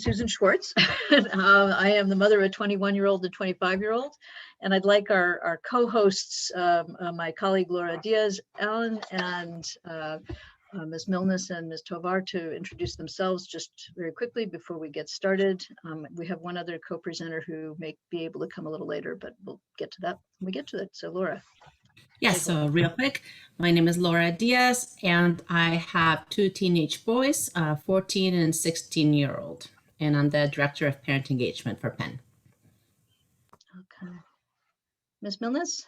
Susan Schwartz. I am the mother of a 21-year-old and 25-year-old, and I'd like our co-hosts, my colleague Laura Diaz-Allen and Ms. Milnes and Ms. Tovar, to introduce themselves just very quickly before we get started. We have one other co-presenter who may be able to come a little later, but we'll get to that when we get to it. So Laura. Yes, so real quick, my name is Laura Diaz, and I have two teenage boys, 14 and 16-year-old, and I'm the Director of Parent Engagement for Penn. Okay. Ms. Milnes?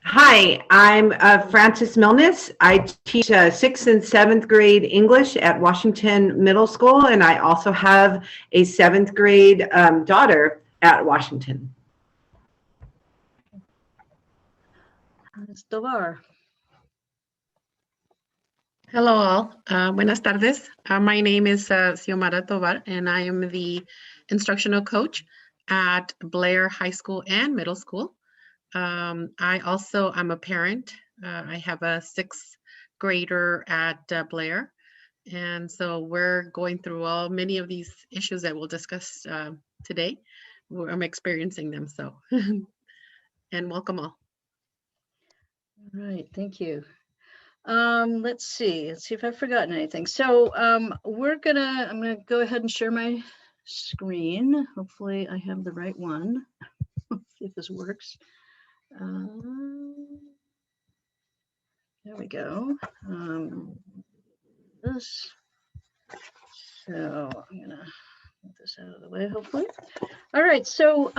Hi, I'm Frances Milnes. I teach 6th and 7th grade English at Washington Middle School, and I also have a 7th grade daughter at Washington. Ms. Tovar. Hello all, buenas tardes. My name is Xiomara Tovar, and I am the instructional coach at Blair High School and Middle School. I'm a parent. I have a 6th grader at Blair. And so we're going through many of these issues that we'll discuss today. I'm experiencing them, so, and welcome all. All right, thank you. Let's see if I've forgotten anything. So I'm gonna go ahead and share my screen. Hopefully I have the right one. Let's see if this works. There we go. This. So I'm gonna get this out of the way, hopefully. All right, so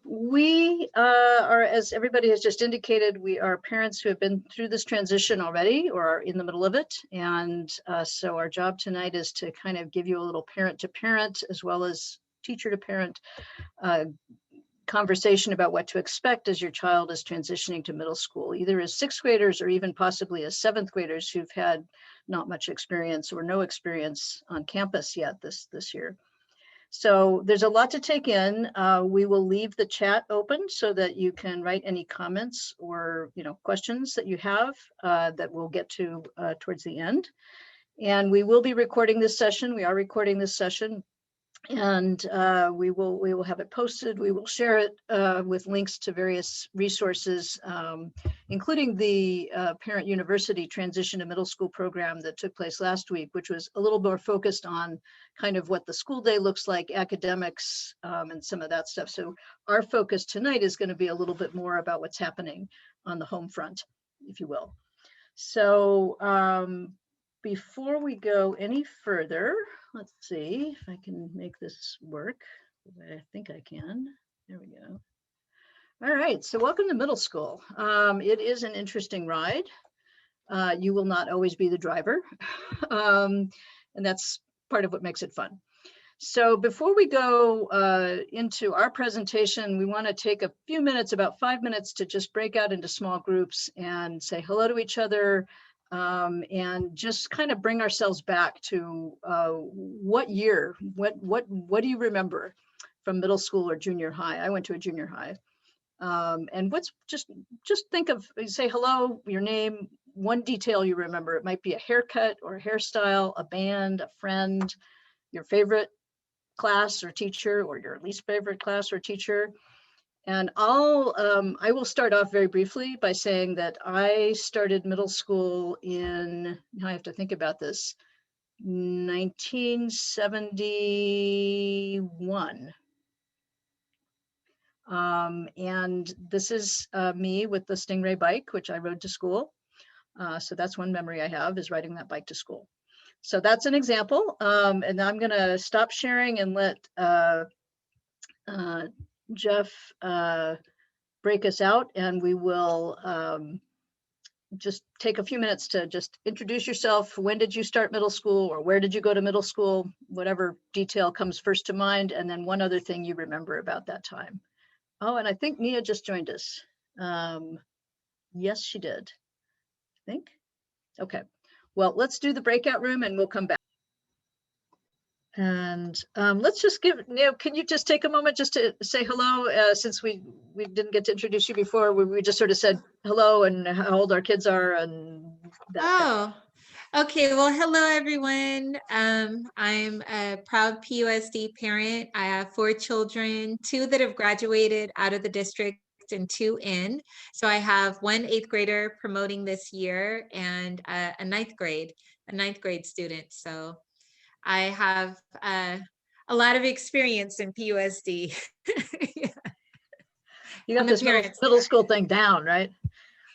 we are, as everybody has just indicated, we are parents who have been through this transition already or are in the middle of it. And so our job tonight is to kind of give you a little parent to parent as well as teacher to parent conversation about what to expect as your child is transitioning to middle school, either as 6th graders or even possibly as 7th graders who've had not much experience or no experience on campus yet this year. So there's a lot to take in. We will leave the chat open so that you can write any comments or questions that you have that we'll get to towards the end. And we will be recording this session. We are recording this session. And we will have it posted. We will share it with links to various resources, including the Parent University Transition to Middle School program that took place last week, which was a little more focused on kind of what the school day looks like, academics, and some of that stuff. So our focus tonight is going to be a little bit more about what's happening on the home front, if you will. So before we go any further, let's see if I can make this work. I think I can. There we go. All right, so welcome to middle school. It is an interesting ride. You will not always be the driver. And that's part of what makes it fun. So before we go into our presentation, we want to take a few minutes, about 5 minutes, to just break out into small groups and say hello to each other. And just kind of bring ourselves back to what year, what do you remember from middle school or junior high? I went to a junior high. And what's just think of, say hello, your name, one detail you remember. It might be a haircut or a hairstyle, a band, a friend, your favorite class or teacher, or your least favorite class or teacher. And I will start off very briefly by saying that I started middle school in, now I have to think about this, 1971. And this is me with the Stingray bike, which I rode to school. So that's one memory I have, is riding that bike to school. So that's an example. And I'm gonna stop sharing and let Jeff break us out, and we will just take a few minutes to just introduce yourself. When did you start middle school, or where did you go to middle school? Whatever detail comes first to mind, and then one other thing you remember about that time. Oh, and I think Nia just joined us. Yes, she did, I think. Okay, well, let's do the breakout room and we'll come back. And let's just can you just take a moment just to say hello, since we didn't get to introduce you before. We just sort of said hello and how old our kids are and that. Okay, well, hello everyone. I'm a proud PUSD parent. I have 4 children, 2 that have graduated out of the district and 2 in. So I have 1 8th grader promoting this year and a ninth grade student. So I have a lot of experience in PUSD. You got On the this middle, parents middle side. school thing down, right?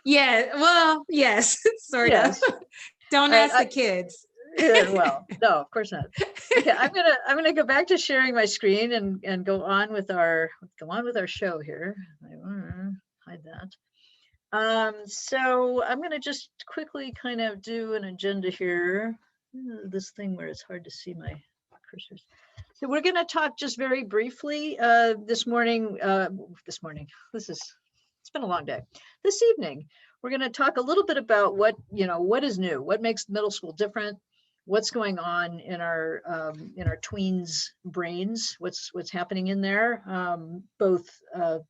Yeah, well, yes, sort Yes. of. Don't All right, ask the kids. well, no, of course not. Okay, I'm gonna go back to sharing my screen and go on with our show here. I wanna hide that. So I'm gonna just quickly kind of do an agenda here. This thing where it's hard to see my cursors. So we're gonna talk just very briefly this morning. It's been a long day. This evening, we're gonna talk a little bit about what is new, what makes middle school different, what's going on in our tweens brains, what's happening in there, both the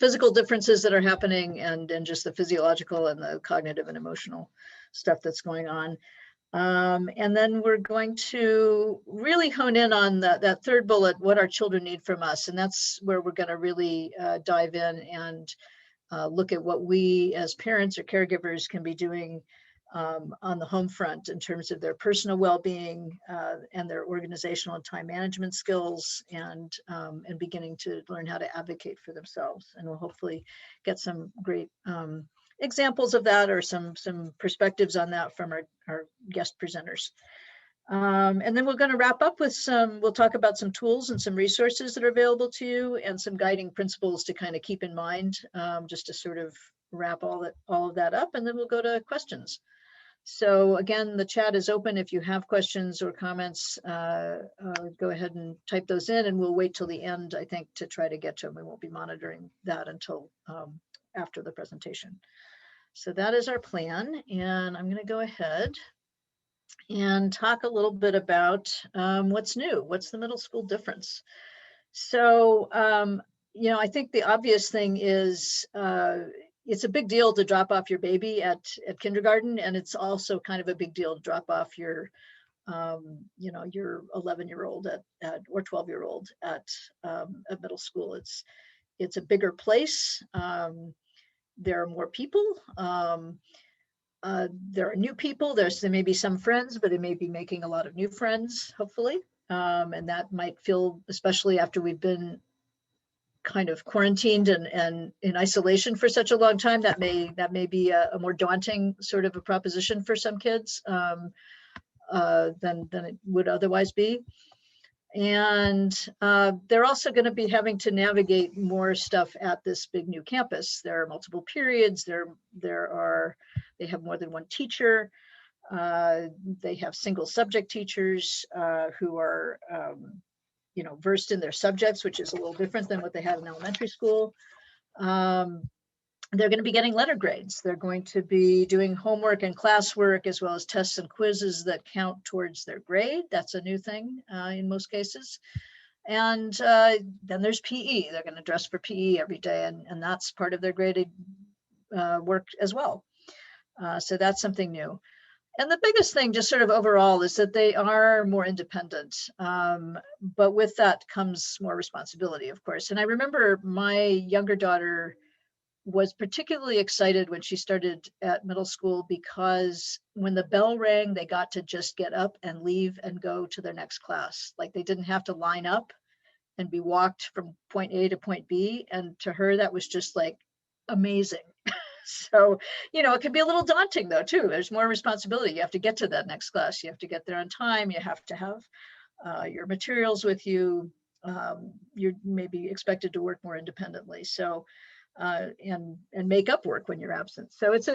physical differences that are happening and just the physiological and the cognitive and emotional stuff that's going on. And then we're going to really hone in on that third bullet, what our children need from us. And that's where we're going to really dive in and look at what we as parents or caregivers can be doing on the home front in terms of their personal well-being and their organizational and time management skills, and beginning to learn how to advocate for themselves. And we'll hopefully get some great examples of that, or some perspectives on that from our guest presenters. And then we're going to wrap up with we'll talk about some tools and some resources that are available to you, and some guiding principles to kind of keep in mind, just to sort of wrap all of that up. And then we'll go to questions. So again, the chat is open. If you have questions or comments, go ahead and type those in, and we'll wait till the end, I think, to try to get to them. We won't be monitoring that until after the presentation. So that is our plan. And I'm going to go ahead and talk a little bit about what's new, what's the middle school difference. So, I think the obvious thing is it's a big deal to drop off your baby at kindergarten, and it's also kind of a big deal to drop off your 11-year-old or 12-year-old at middle school. It's a bigger place. There are more people. There are new people. There may be some friends, but it may be making a lot of new friends, hopefully. And that might feel, especially after we've been kind of quarantined and in isolation for such a long time, that may be a more daunting sort of a proposition for some kids than it would otherwise be. And they're also going to be having to navigate more stuff at this big new campus. There are multiple periods. They have more than one teacher. They have single subject teachers who are versed in their subjects, which is a little different than what they had in elementary school. They're going to be getting letter grades. They're going to be doing homework and classwork, as well as tests and quizzes that count towards their grade. That's a new thing in most cases. And then there's PE. They're going to dress for PE every day, and that's part of their graded work as well. So that's something new. And the biggest thing, just sort of overall, is that they are more independent. But with that comes more responsibility, of course. And I remember my younger daughter was particularly excited when she started at middle school, because when the bell rang, they got to just get up and leave and go to their next class. Like, they didn't have to line up and be walked from point A to point B. And to her, that was just like amazing. So, it can be a little daunting though, too. There's more responsibility. You have to get to that next class. You have to get there on time. You have to have your materials with you. You're maybe expected to work more independently. So, and make up work when you're absent. So it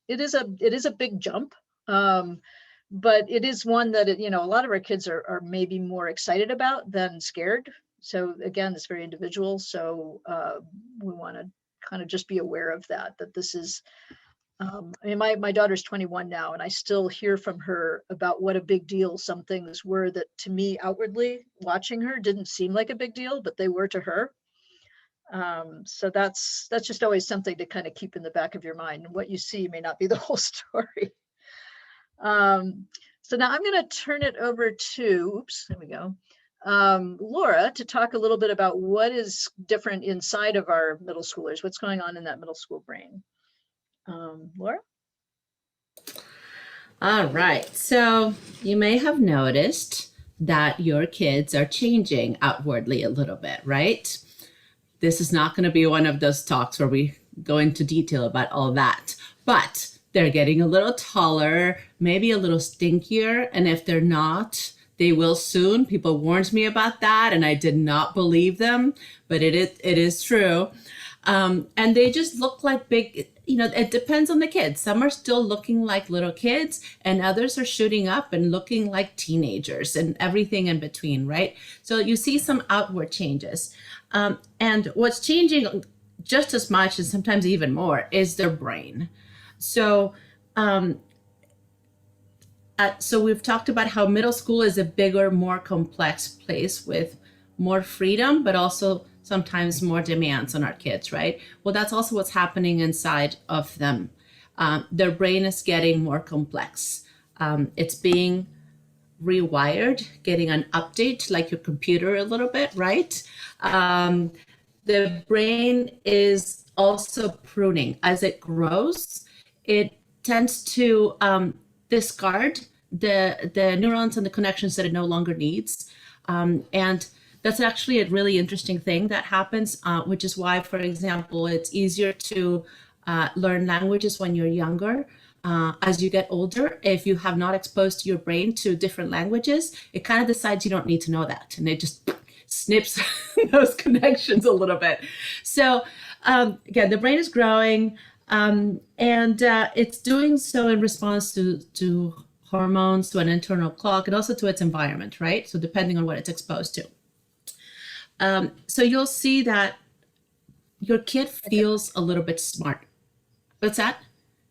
is a big jump. But it is one that, a lot of our kids are maybe more excited about than scared. So again, it's very individual. So we want to kind of just be aware of that this is, my daughter's 21 now, and I still hear from her about what a big deal some things were that, to me, outwardly watching her, didn't seem like a big deal, but they were to her. So that's just always something to kind of keep in the back of your mind. What you see may not be the whole story. So now I'm going to turn it over to, oops, there we go, Laura, to talk a little bit about what is different inside of our middle schoolers, what's going on in that middle school brain. Laura? All right. So you may have noticed that your kids are changing outwardly a little bit, right? This is not going to be one of those talks where we go into detail about all that, but they're getting a little taller, maybe a little stinkier. And if they're not, they will soon. People warned me about that and I did not believe them, but it is true. And they just look like big, it depends on the kids. Some are still looking like little kids and others are shooting up and looking like teenagers and everything in between, right? So you see some outward changes. And what's changing just as much and sometimes even more is their brain. So, so we've talked about how middle school is a bigger, more complex place with more freedom, but also sometimes more demands on our kids, right? Well, that's also what's happening inside of them. Their brain is getting more complex. It's being rewired, getting an update like your computer a little bit, right? The brain is also pruning. As it grows, it tends to discard the neurons and the connections that it no longer needs. And that's actually a really interesting thing that happens, which is why, for example, it's easier to learn languages when you're younger. As you get older, if you have not exposed your brain to different languages, it kind of decides you don't need to know that. And it just snips those connections a little bit. So again, the brain is growing and it's doing so in response to hormones, to an internal clock, and also to its environment, right? So depending on what it's exposed to. So you'll see that your kid feels a little bit smart. What's that?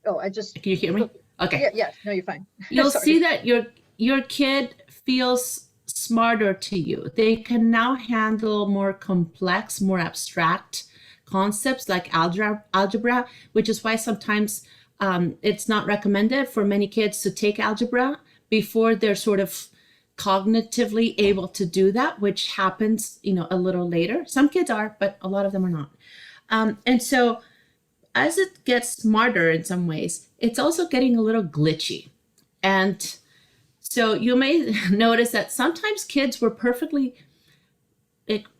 Oh, Can you hear me? Okay. Yeah, no, you're fine. You'll Sorry. see that your kid feels smarter to you. They can now handle more complex, more abstract concepts like algebra, which is why sometimes it's not recommended for many kids to take algebra before they're sort of cognitively able to do that, which happens, a little later. Some kids are, but a lot of them are not. And so as it gets smarter in some ways, it's also getting a little glitchy. And so you may notice that sometimes kids were perfectly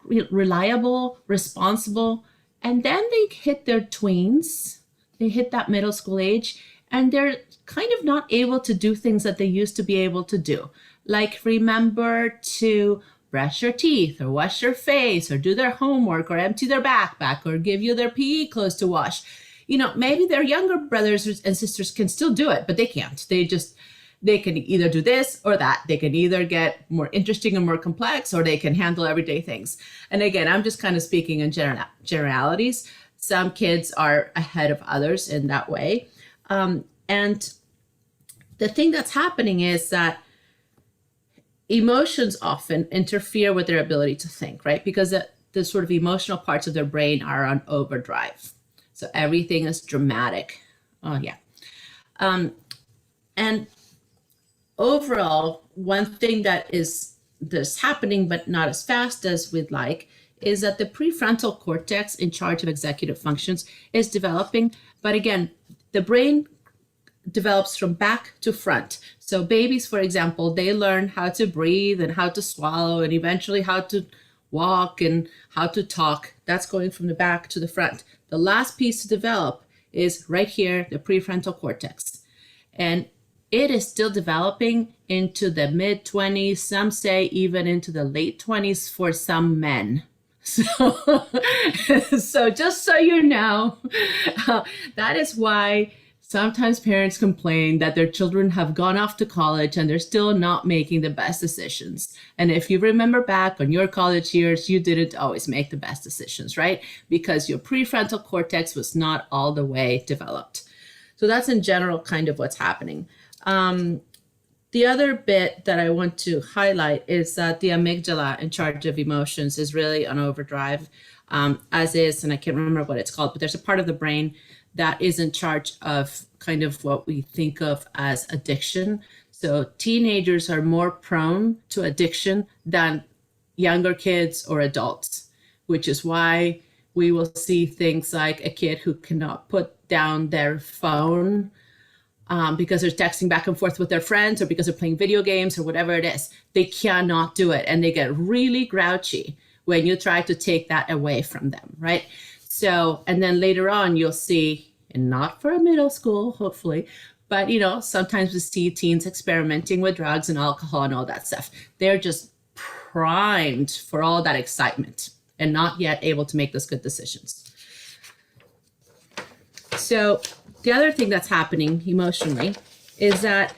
reliable, responsible, and then they hit their tweens, they hit that middle school age, and they're kind of not able to do things that they used to be able to do. Like remember to brush your teeth or wash their face or do their homework or empty their backpack or give you their PE clothes to wash. Maybe their younger brothers and sisters can still do it, but they can't. They can either do this or that. They can either get more interesting and more complex, or they can handle everyday things. And again, I'm just kind of speaking in generalities. Some kids are ahead of others in that way. And the thing that's happening is that emotions often interfere with their ability to think, right? Because the sort of emotional parts of their brain are on overdrive. So everything is dramatic. Oh, yeah. And overall, one thing that's happening, but not as fast as we'd like, is that the prefrontal cortex in charge of executive functions is developing. But again, the brain develops from back to front. So babies, for example, they learn how to breathe and how to swallow and eventually how to walk and how to talk. That's going from the back to the front. The last piece to develop is right here, the prefrontal cortex. And it is still developing into the mid-20s. Some say even into the late 20s for some men. So just so you know, that is why sometimes parents complain that their children have gone off to college and they're still not making the best decisions. And if you remember back on your college years, you didn't always make the best decisions, right? Because your prefrontal cortex was not all the way developed. So that's in general kind of what's happening. The other bit that I want to highlight is that the amygdala in charge of emotions is really on overdrive, as is, and I can't remember what it's called, but there's a part of the brain that is in charge of kind of what we think of as addiction. So teenagers are more prone to addiction than younger kids or adults, which is why we will see things like a kid who cannot put down their phone because they're texting back and forth with their friends, or because they're playing video games, or whatever it is. They cannot do it. And they get really grouchy when you try to take that away from them, right? So, and then later on, you'll see, and not for a middle school, hopefully, but, you know, sometimes we see teens experimenting with drugs and alcohol and all that stuff. They're just primed for all that excitement and not yet able to make those good decisions. So the other thing that's happening emotionally is that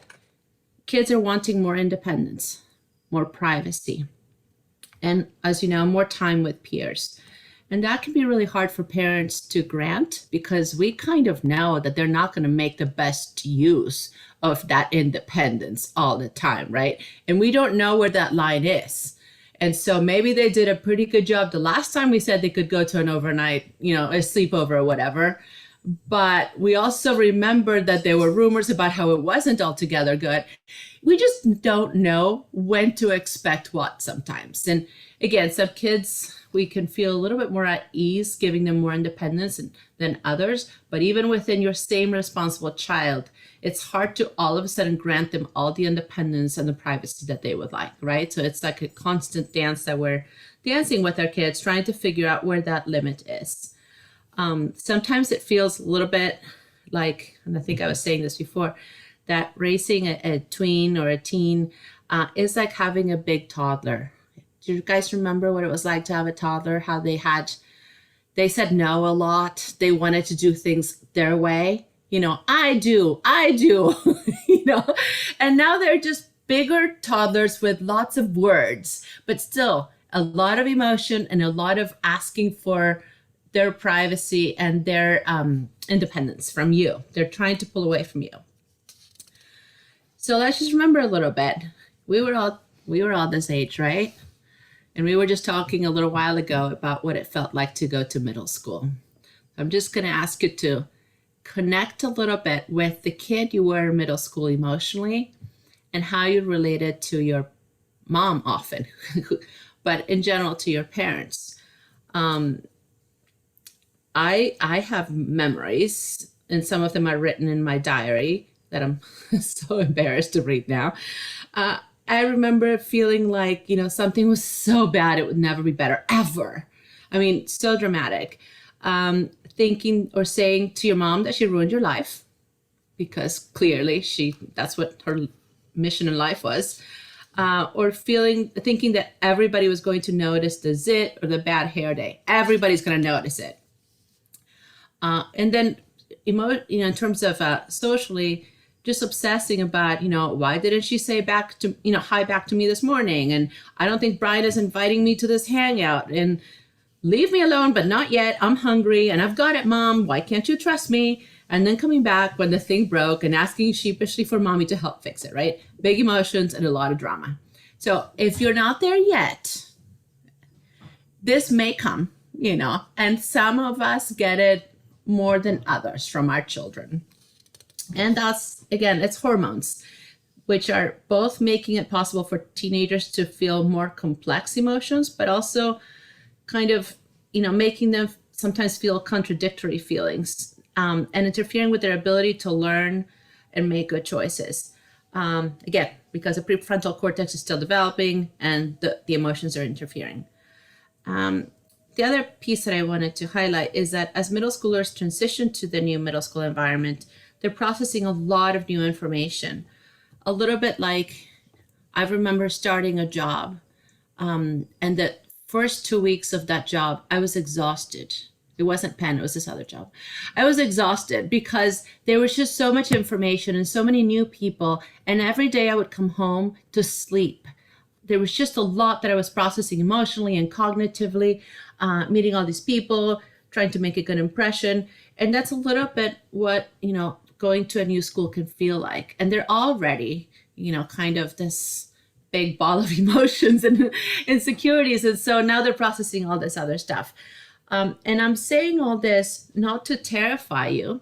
kids are wanting more independence, more privacy, and, as you know, more time with peers. And that can be really hard for parents to grant, because we kind of know that they're not going to make the best use of that independence all the time, right? And we don't know where that line is. And so maybe they did a pretty good job the last time we said they could go to an overnight, you know, a sleepover or whatever. But we also remember that there were rumors about how it wasn't altogether good. We just don't know when to expect what sometimes. And again, some kids, we can feel a little bit more at ease giving them more independence than others. But even within your same responsible child, it's hard to all of a sudden grant them all the independence and the privacy that they would like, right? So it's like a constant dance that we're dancing with our kids, trying to figure out where that limit is. Sometimes it feels a little bit like, and I think I was saying this before, that raising a tween or a teen is like having a big toddler. Do you guys remember what it was like to have a toddler? How they said no a lot. They wanted to do things their way. You know, I do, you know, and now they're just bigger toddlers with lots of words, but still a lot of emotion and a lot of asking for their privacy and their independence from you. They're trying to pull away from you. So let's just remember a little bit. We were all this age, right? And we were just talking a little while ago about what it felt like to go to middle school. I'm just going to ask you to connect a little bit with the kid you were in middle school emotionally and how you related to your mom often, but in general to your parents. I have memories, and some of them are written in my diary that I'm so embarrassed to read now. I remember feeling like, you know, something was so bad it would never be better, ever. I mean, so dramatic. Thinking or saying to your mom that she ruined your life, because clearly that's what her mission in life was. Or thinking that everybody was going to notice the zit or the bad hair day. Everybody's going to notice it. And then, in terms of socially, just obsessing about, you know, why didn't she say hi back to me this morning? And I don't think Brian is inviting me to this hangout. And leave me alone, but not yet. I'm hungry and I've got it, Mom. Why can't you trust me? And then coming back when the thing broke and asking sheepishly for mommy to help fix it, right? Big emotions and a lot of drama. So if you're not there yet, this may come, you know, and some of us get it more than others from our children. And that's, again, it's hormones, which are both making it possible for teenagers to feel more complex emotions, but also kind of, you know, making them sometimes feel contradictory feelings and interfering with their ability to learn and make good choices. Again, because the prefrontal cortex is still developing and the emotions are interfering. The other piece that I wanted to highlight is that as middle schoolers transition to the new middle school environment, they're processing a lot of new information. A little bit like I remember starting a job and the first 2 weeks of that job, I was exhausted. It wasn't Penn, it was this other job. I was exhausted because there was just so much information and so many new people. And every day I would come home to sleep. There was just a lot that I was processing emotionally and cognitively, meeting all these people, trying to make a good impression. And that's a little bit what, you know, going to a new school can feel like. And they're already, you know, kind of this big ball of emotions and insecurities. And so now they're processing all this other stuff. And I'm saying all this not to terrify you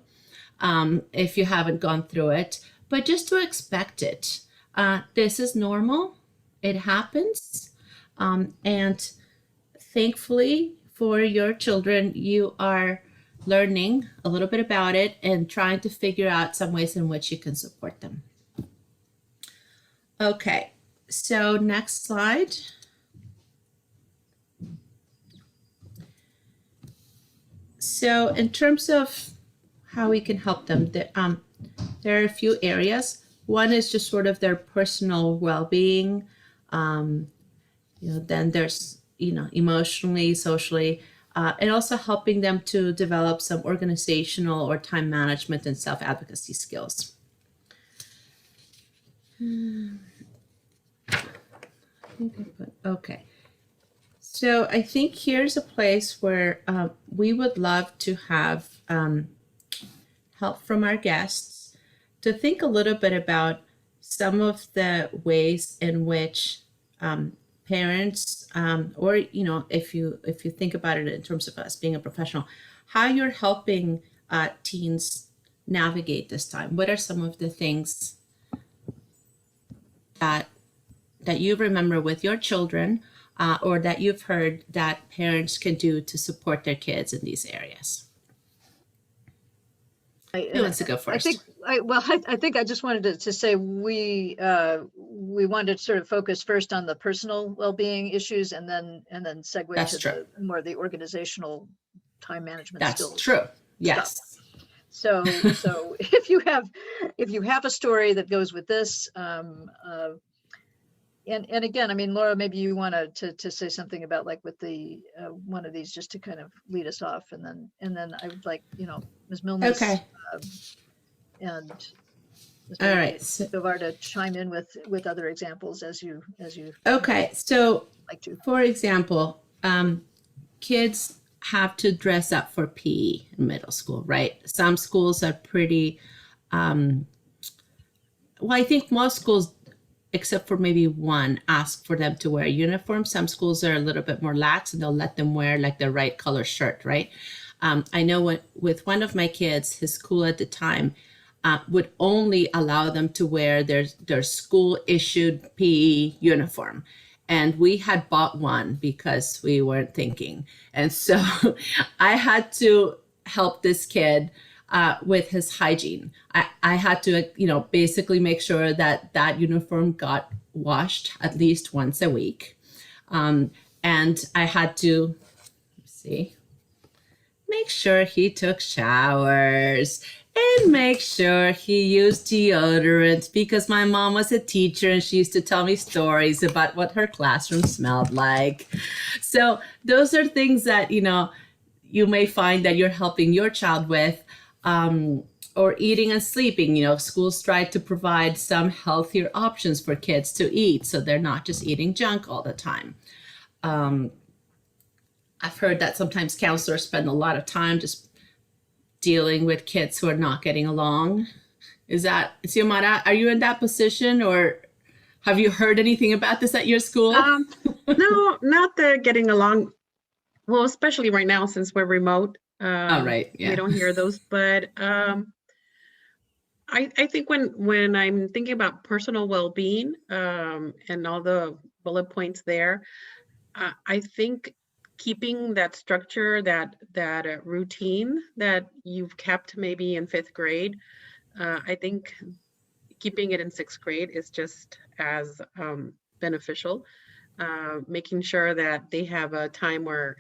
if you haven't gone through it, but just to expect it. This is normal. It happens. And thankfully for your children, you are learning a little bit about it and trying to figure out some ways in which you can support them. Okay, so next slide. So in terms of how we can help them, there are a few areas. One is just sort of their personal well-being. Then there's, emotionally, socially, and also helping them to develop some organizational or time management and self-advocacy skills. Okay. So I think here's a place where we would love to have help from our guests to think a little bit about some of the ways in which parents, or if you think about it in terms of us being a professional, how you're helping teens navigate this time. What are some of the things that you remember with your children, or that you've heard that parents can do to support their kids in these areas? Who wants to go first? I think I just wanted to say we wanted to sort of focus first on the personal well-being issues and then segue That's to true. more the organizational time management That's skills. true. Yes. So if you have a story that goes with this, and again, I mean, Laura, maybe you want to say something about like with the one of these just to kind of lead us off, and then I would like Ms. Milnes, Okay. And Ms. All right. So, Tovar to chime in with other examples as you okay. So like to. for example, kids have to dress up for PE in middle school, right? Some schools are pretty, well, I think most schools, except for maybe one, ask for them to wear a uniform. Some schools are a little bit more lax and they'll let them wear like the right color shirt, right? I know with one of my kids, his school at the time would only allow them to wear their school issued PE uniform. And we had bought one because we weren't thinking. And so I had to help this kid with his hygiene. I had to, basically make sure that uniform got washed at least once a week. And I had to, make sure he took showers and make sure he used deodorant, because my mom was a teacher and she used to tell me stories about what her classroom smelled like. So those are things that, you may find that you're helping your child with. Or eating and sleeping. Schools try to provide some healthier options for kids to eat, so they're not just eating junk all the time. I've heard that sometimes counselors spend a lot of time just dealing with kids who are not getting along. Is that, Xiomara, are you in that position, or have you heard anything about this at your school? No, not the getting along. Well, especially right now since we're remote. Oh, right. Yeah. We don't hear those, but I think when I'm thinking about personal well-being and all the bullet points there, I think keeping that structure, that routine that you've kept maybe in 5th grade, I think keeping it in 6th grade is just as beneficial. Making sure that they have a time where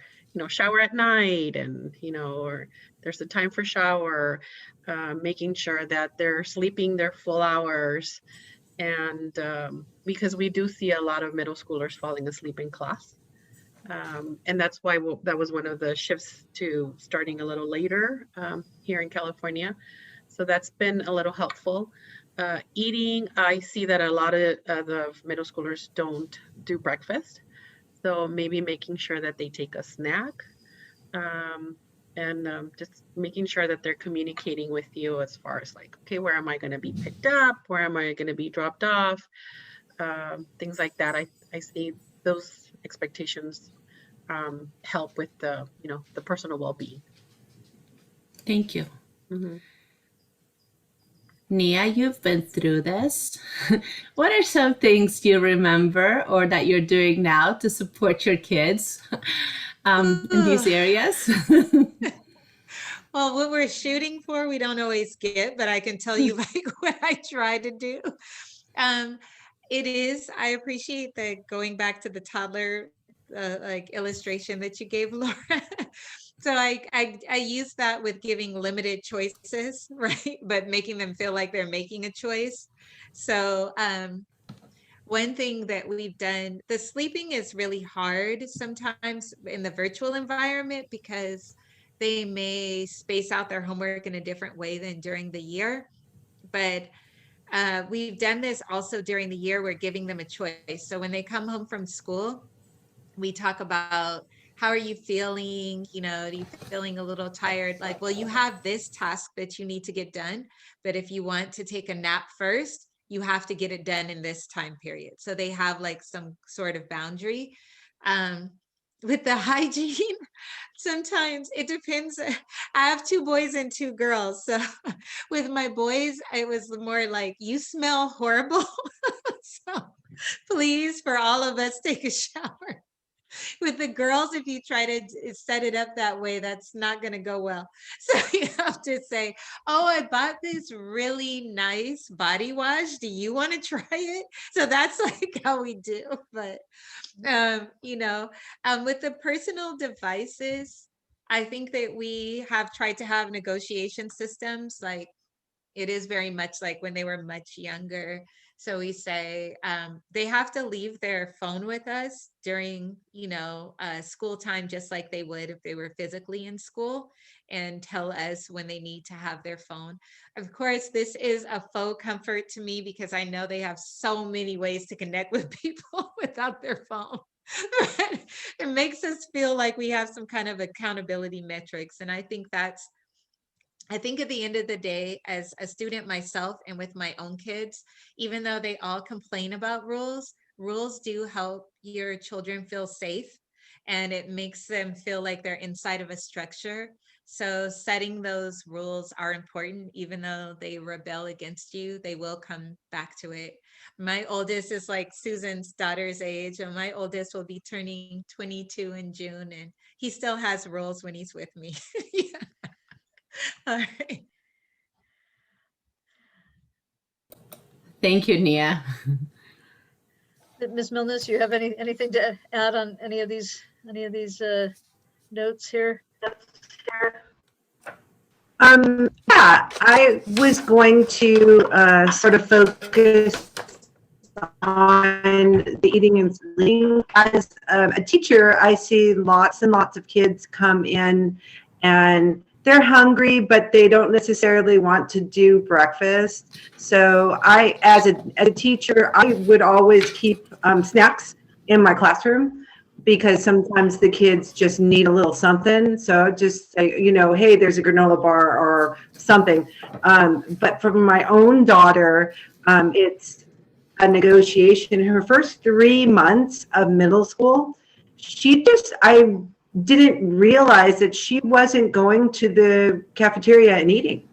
shower at night, and or there's a time for shower, making sure that they're sleeping their full hours, and because we do see a lot of middle schoolers falling asleep in class, and that's why that was one of the shifts to starting a little later here in California. So that's been a little helpful. Eating, I see that a lot of the middle schoolers don't do breakfast. So maybe making sure that they take a snack, and just making sure that they're communicating with you as far as like, okay, where am I going to be picked up? Where am I going to be dropped off? Things like that. I see those expectations help with the, the personal well-being. Thank you. Mhm. Nia, you've been through this. What are some things you remember or that you're doing now to support your kids in these areas? Well, what we're shooting for, we don't always get, but I can tell you like what I try to do. Um, I appreciate the going back to the toddler like illustration that you gave, Laura. So I use that with giving limited choices, right? But making them feel like they're making a choice. So one thing that we've done, the sleeping is really hard sometimes in the virtual environment because they may space out their homework in a different way than during the year. But we've done this also during the year. We're giving them a choice. So when they come home from school, we talk about how are you feeling? Are you feeling a little tired? Like, well, you have this task that you need to get done. But if you want to take a nap first, you have to get it done in this time period. So they have like some sort of boundary. With the hygiene, sometimes it depends. I have 2 boys and 2 girls. So with my boys, it was more like, you smell horrible. So please, for all of us, take a shower. With the girls, if you try to set it up that way, that's not going to go well. So you have to say, oh, I bought this really nice body wash. Do you want to try it? So that's like how we do. But, with the personal devices, I think that we have tried to have negotiation systems. Like it is very much like when they were much younger. So we say they have to leave their phone with us during, school time, just like they would if they were physically in school, and tell us when they need to have their phone. Of course, this is a faux comfort to me because I know they have so many ways to connect with people without their phone. It makes us feel like we have some kind of accountability metrics. And I think at the end of the day, as a student myself and with my own kids, even though they all complain about rules, rules do help your children feel safe and it makes them feel like they're inside of a structure. So setting those rules are important. Even though they rebel against you, they will come back to it. My oldest is like Susan's daughter's age, and my oldest will be turning 22 in June, and he still has rules when he's with me. Yeah. All right. Thank you, Nia. Ms. Milnes, you have anything to add on any of these notes here? Yeah, I was going to sort of focus on the eating and sleeping. As a teacher, I see lots and lots of kids come in and they're hungry, but they don't necessarily want to do breakfast. So I, as a teacher, I would always keep snacks in my classroom because sometimes the kids just need a little something. So just say, hey, there's a granola bar or something. But for my own daughter, it's a negotiation. Her first 3 months of middle school, I didn't realize that she wasn't going to the cafeteria and eating.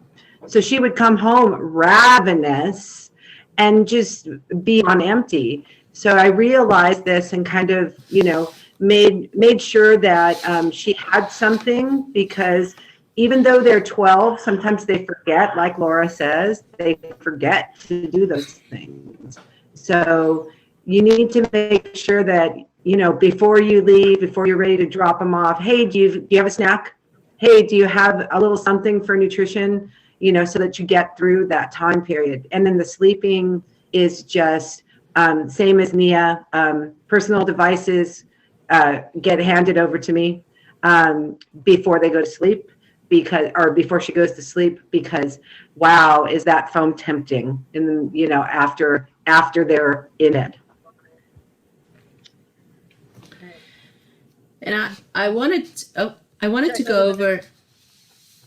So she would come home ravenous and just be on empty. So I realized this and kind of, made sure that she had something, because even though they're 12, sometimes they forget, like Laura says, they forget to do those things. So you need to make sure that, before you leave, before you're ready to drop them off, hey, do you have a snack? Hey, do you have a little something for nutrition? So that you get through that time period. And then the sleeping is just same as Nia. Personal devices get handed over to me before they go to sleep, before she goes to sleep, because wow, is that phone tempting? And then, after they're in it. And I wanted to go over,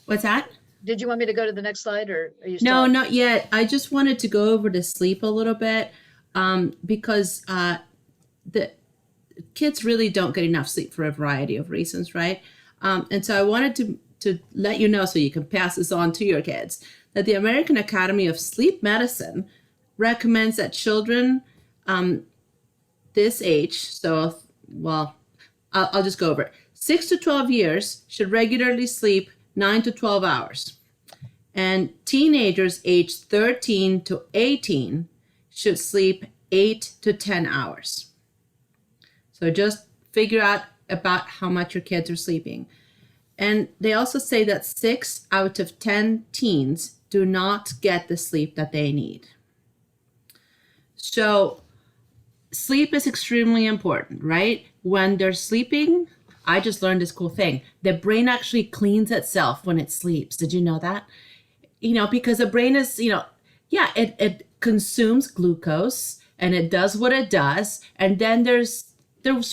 what's that? Did you want me to go to the next slide, or are you still? No, not yet. I just wanted to go over the sleep a little bit, because kids really don't get enough sleep for a variety of reasons, right? And so I wanted to let you know, so you can pass this on to your kids, that the American Academy of Sleep Medicine recommends that children this age, so, well, I'll just go over it. 6 to 12 years should regularly sleep 9 to 12 hours. And teenagers aged 13 to 18 should sleep 8 to 10 hours. So just figure out about how much your kids are sleeping. And they also say that 6 out of 10 teens do not get the sleep that they need. So sleep is extremely important, right? When they're sleeping, I just learned this cool thing. The brain actually cleans itself when it sleeps. Did you know that? Because the brain is, it consumes glucose and it does what it does. And then there's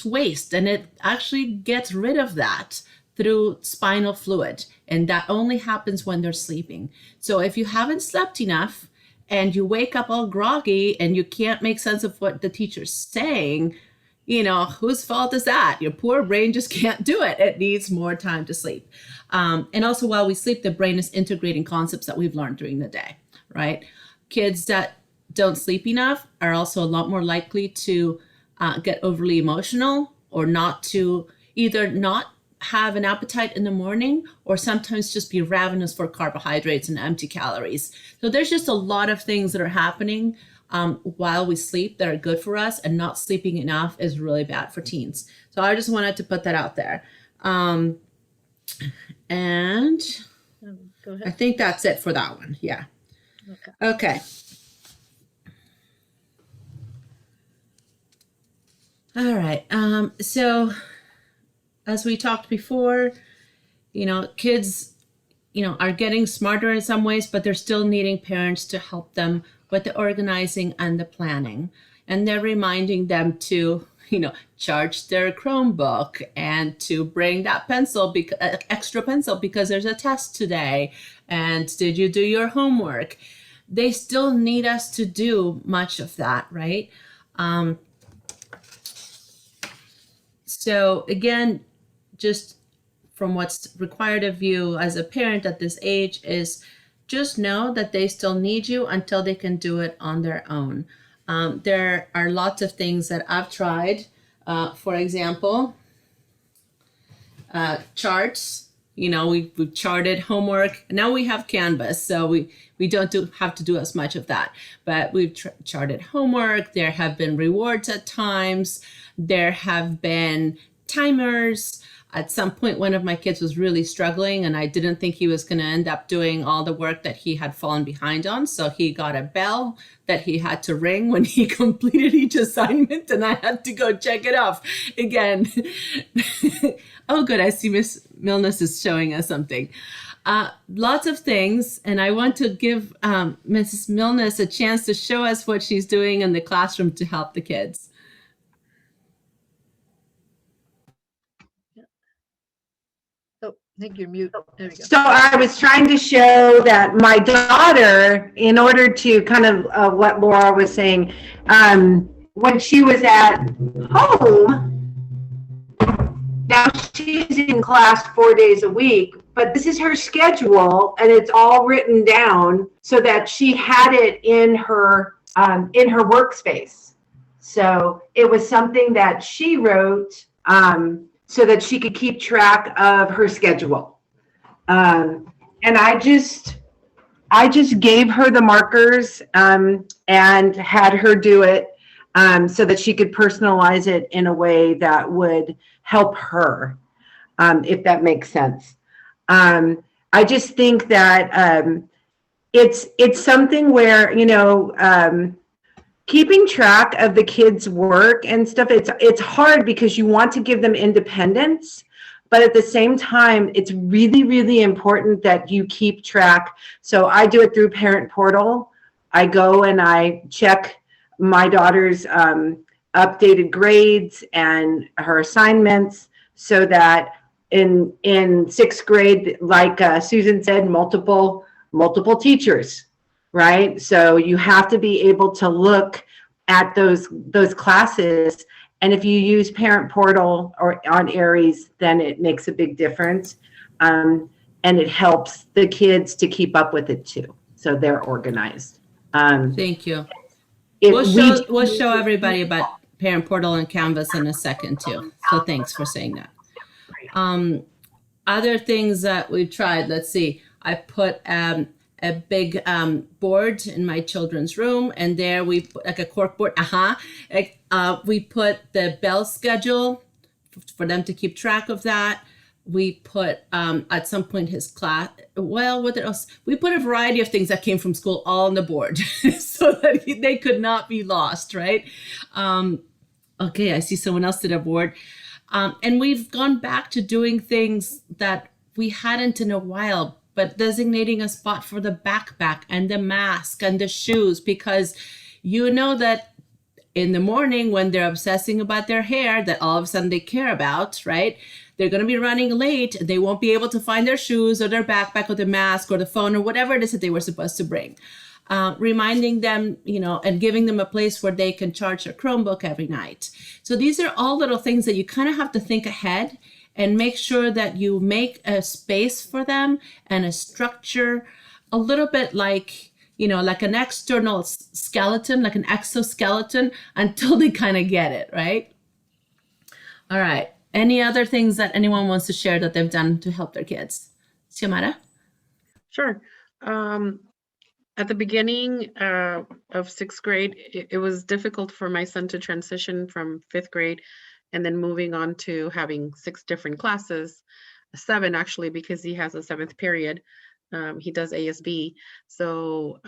waste, and it actually gets rid of that through spinal fluid. And that only happens when they're sleeping. So if you haven't slept enough and you wake up all groggy and you can't make sense of what the teacher's saying, whose fault is that? Your poor brain just can't do it. It needs more time to sleep. And also, while we sleep, the brain is integrating concepts that we've learned during the day, right? Kids that don't sleep enough are also a lot more likely to get overly emotional, or either not have an appetite in the morning, or sometimes just be ravenous for carbohydrates and empty calories. So there's just a lot of things that are happening while we sleep that are good for us, and not sleeping enough is really bad for teens. So I just wanted to put that out there. And Go I ahead. think that's it for that one. Yeah. Okay. All right. So as we talked before, kids, are getting smarter in some ways, but they're still needing parents to help them with the organizing and the planning. And they're reminding them to, charge their Chromebook and to bring that extra pencil because there's a test today. And did you do your homework? They still need us to do much of that, right? So again, just from what's required of you as a parent at this age is just know that they still need you until they can do it on their own. There are lots of things that I've tried. For example, charts. We've charted homework. Now we have Canvas, so we don't have to do as much of that. But we've charted homework. There have been rewards at times. There have been timers. At some point, one of my kids was really struggling, and I didn't think he was going to end up doing all the work that he had fallen behind on. So he got a bell that he had to ring when he completed each assignment, and I had to go check it off again. Oh, good. I see Miss Milnes is showing us something. Lots of things, and I want to give Mrs. Milnes a chance to show us what she's doing in the classroom to help the kids. I think you're mute. There you go. So I was trying to show that my daughter, in order to kind of what Laura was saying, when she was at home, now she's in class 4 days a week, but this is her schedule, and it's all written down so that she had it in her workspace. So it was something that she wrote so that she could keep track of her schedule. And I just gave her the markers and had her do it so that she could personalize it in a way that would help her, if that makes sense. I just think that it's something where, keeping track of the kids' work and stuff, it's hard because you want to give them independence, but at the same time, it's really, really important that you keep track. So I do it through Parent Portal. I go and I check my daughter's updated grades and her assignments so that in sixth grade, like Susan said, multiple teachers. Right? So you have to be able to look at those classes And if you use Parent Portal or on Aries, then it makes a big difference. And it helps the kids to keep up with it too. So they're organized. Thank you. If We'll show everybody about Parent Portal and Canvas in a second too. So thanks for saying that. Other things that we've tried, let's see. I put a big board in my children's room, and there we put like a cork board. We put the bell schedule for them to keep track of that. We put at some point his class. Well, what else? We put a variety of things that came from school all on the board, so that they could not be lost. Right? Okay, I see someone else did a board, and we've gone back to doing things that we hadn't in a while. But designating a spot for the backpack and the mask and the shoes, because you know that in the morning when they're obsessing about their hair that all of a sudden they care about, right? They're going to be running late. They won't be able to find their shoes or their backpack or the mask or the phone or whatever it is that they were supposed to bring. Reminding them, and giving them a place where they can charge their Chromebook every night. So these are all little things that you kind of have to think ahead and make sure that you make a space for them and a structure, a little bit like, like an external skeleton, like an exoskeleton, until they kind of get it, right? All right. Any other things that anyone wants to share that they've done to help their kids? Xiomara? Sure. At the beginning of sixth grade, it was difficult for my son to transition from fifth grade and then moving on to having 6 different classes, 7 actually, because he has a 7th period. He does ASB. So,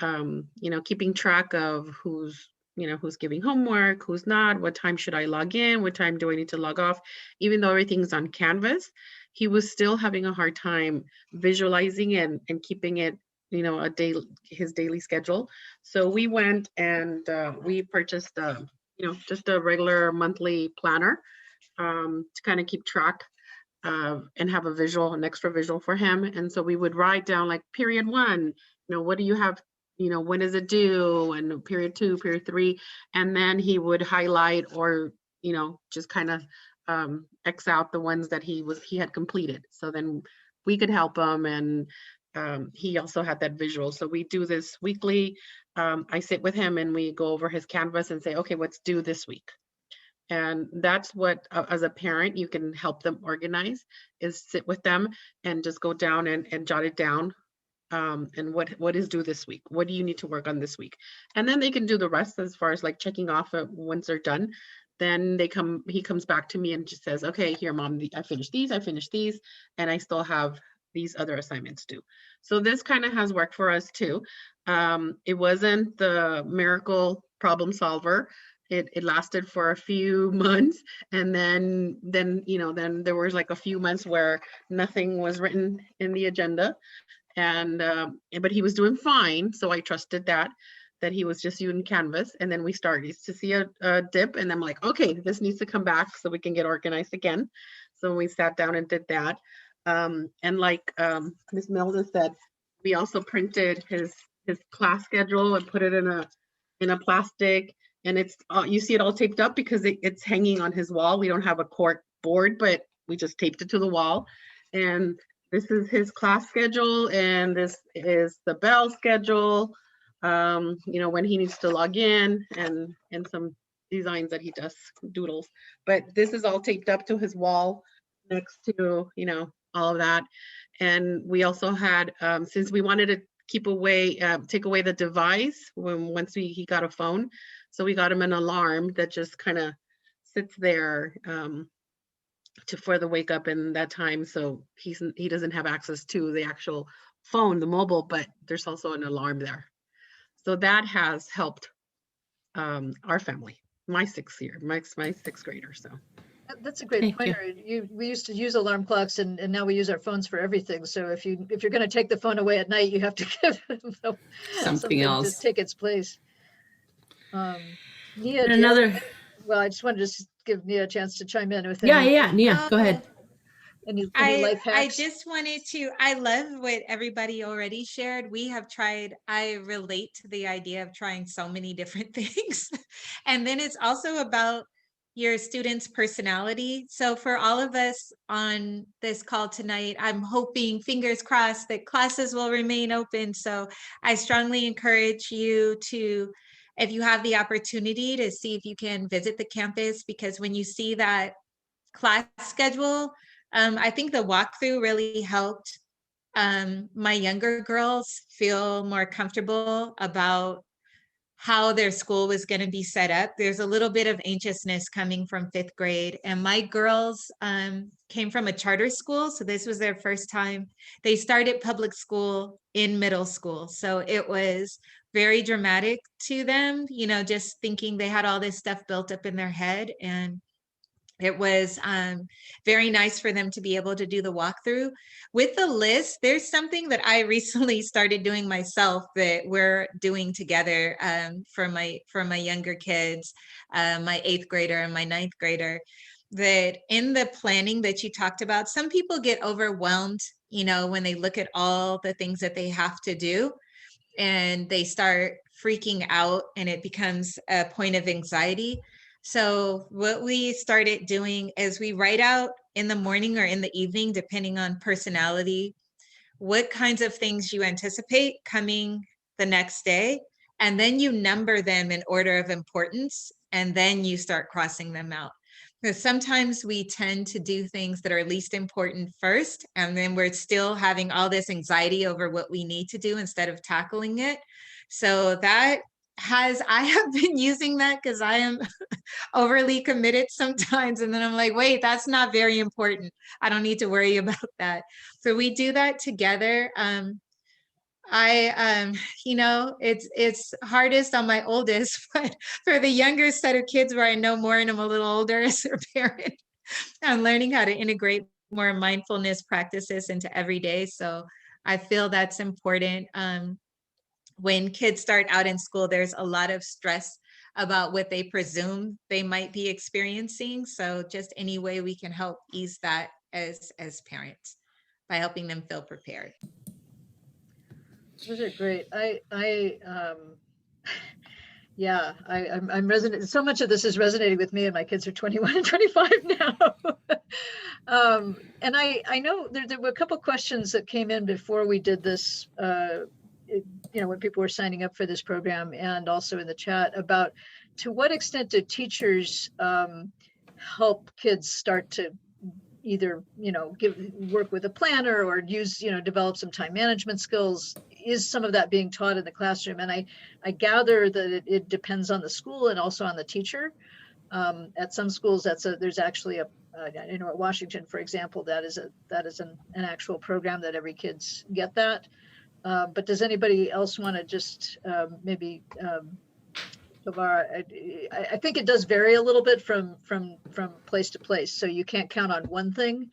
keeping track of who's giving homework, who's not, what time should I log in, what time do I need to log off, even though everything's on Canvas, he was still having a hard time visualizing and keeping it, his daily schedule. So we went and we purchased just a regular monthly planner to kind of keep track and have an extra visual for him. And so we would write down like period 1, what do you have, when is it due, and period 2, period 3, and then he would highlight or, just kind of X out the ones that he had completed. So then we could help him, and he also had that visual. So we do this weekly. I sit with him and we go over his Canvas and say, okay, what's due this week? And that's what, as a parent, you can help them organize, is sit with them and just go down and jot it down. And what is due this week? What do you need to work on this week? And then they can do the rest as far as like checking off once they're done. Then he comes back to me and just says, okay, here, Mom, I finished these, and I still have these other assignments due. So this kind of has worked for us too. It wasn't the miracle problem solver. It lasted for a few months, and then there was like a few months where nothing was written in the agenda, and but he was doing fine. So I trusted that he was just using Canvas, and then we started to see a dip, and I'm like, okay, this needs to come back so we can get organized again. So we sat down and did that. And like Ms. Milda said, we also printed his class schedule and put it in a plastic, and it's you see it all taped up because it's hanging on his wall. We don't have a cork board, but we just taped it to the wall. And this is his class schedule, and this is the bell schedule, when he needs to log in, and some designs that he does, doodles. But this is all taped up to his wall next to, all of that. And we also had, since we wanted to take away the device once he got a phone, so we got him an alarm that just kind of sits there for the wake up in that time. So he doesn't have access to the actual phone, the mobile, but there's also an alarm there. So that has helped our family, my sixth grader. So that's a great point. We used to use alarm clocks, and now we use our phones for everything. So if you're going to take the phone away at night, you have to give them something else to take its place. Nia, well, I just wanted to just give Nia a chance to chime in with Nia, go ahead. Any life hacks? I just wanted to, I love what everybody already shared. I relate to the idea of trying so many different things. And then it's also about your student's personality. So for all of us on this call tonight, I'm hoping, fingers crossed, that classes will remain open. So I strongly encourage you to, if you have the opportunity, to see if you can visit the campus, because when you see that class schedule, I think the walkthrough really helped my younger girls feel more comfortable about how their school was going to be set up. There's a little bit of anxiousness coming from 5th grade, and my girls came from a charter school, so this was their first time. They started public school in middle school, so it was very dramatic to them, you know, just thinking they had all this stuff built up in their head. And it was very nice for them to be able to do the walkthrough. With the list, there's something that I recently started doing myself that we're doing together for my younger kids, my 8th grader and my 9th grader, that in the planning that you talked about, some people get overwhelmed, you know, when they look at all the things that they have to do, and they start freaking out and it becomes a point of anxiety. So what we started doing is we write out in the morning or in the evening, depending on personality, what kinds of things you anticipate coming the next day. And then you number them in order of importance, and then you start crossing them out. Because sometimes we tend to do things that are least important first, and then we're still having all this anxiety over what we need to do instead of tackling it. So I have been using that because I am overly committed sometimes. And then I'm like, wait, that's not very important. I don't need to worry about that. So we do that together. You know, it's hardest on my oldest, but for the younger set of kids where I know more and I'm a little older as their parent, I'm learning how to integrate more mindfulness practices into every day. So I feel that's important. When kids start out in school, there's a lot of stress about what they presume they might be experiencing. So just any way we can help ease that as parents by helping them feel prepared. Those are great. Yeah, I'm resonating. So much of this is resonating with me, and my kids are 21 and 25 now. And I know there were a couple questions that came in before we did this, you know, when people were signing up for this program, and also in the chat about to what extent do teachers help kids start to either, you know, work with a planner or use, you know, develop some time management skills. Is some of that being taught in the classroom? And I gather that it depends on the school and also on the teacher. At some schools, there's actually you know, at Washington, for example, that is an actual program that every kids get that. But does anybody else want to just maybe, Tovar, I think it does vary a little bit from place to place. So you can't count on one thing.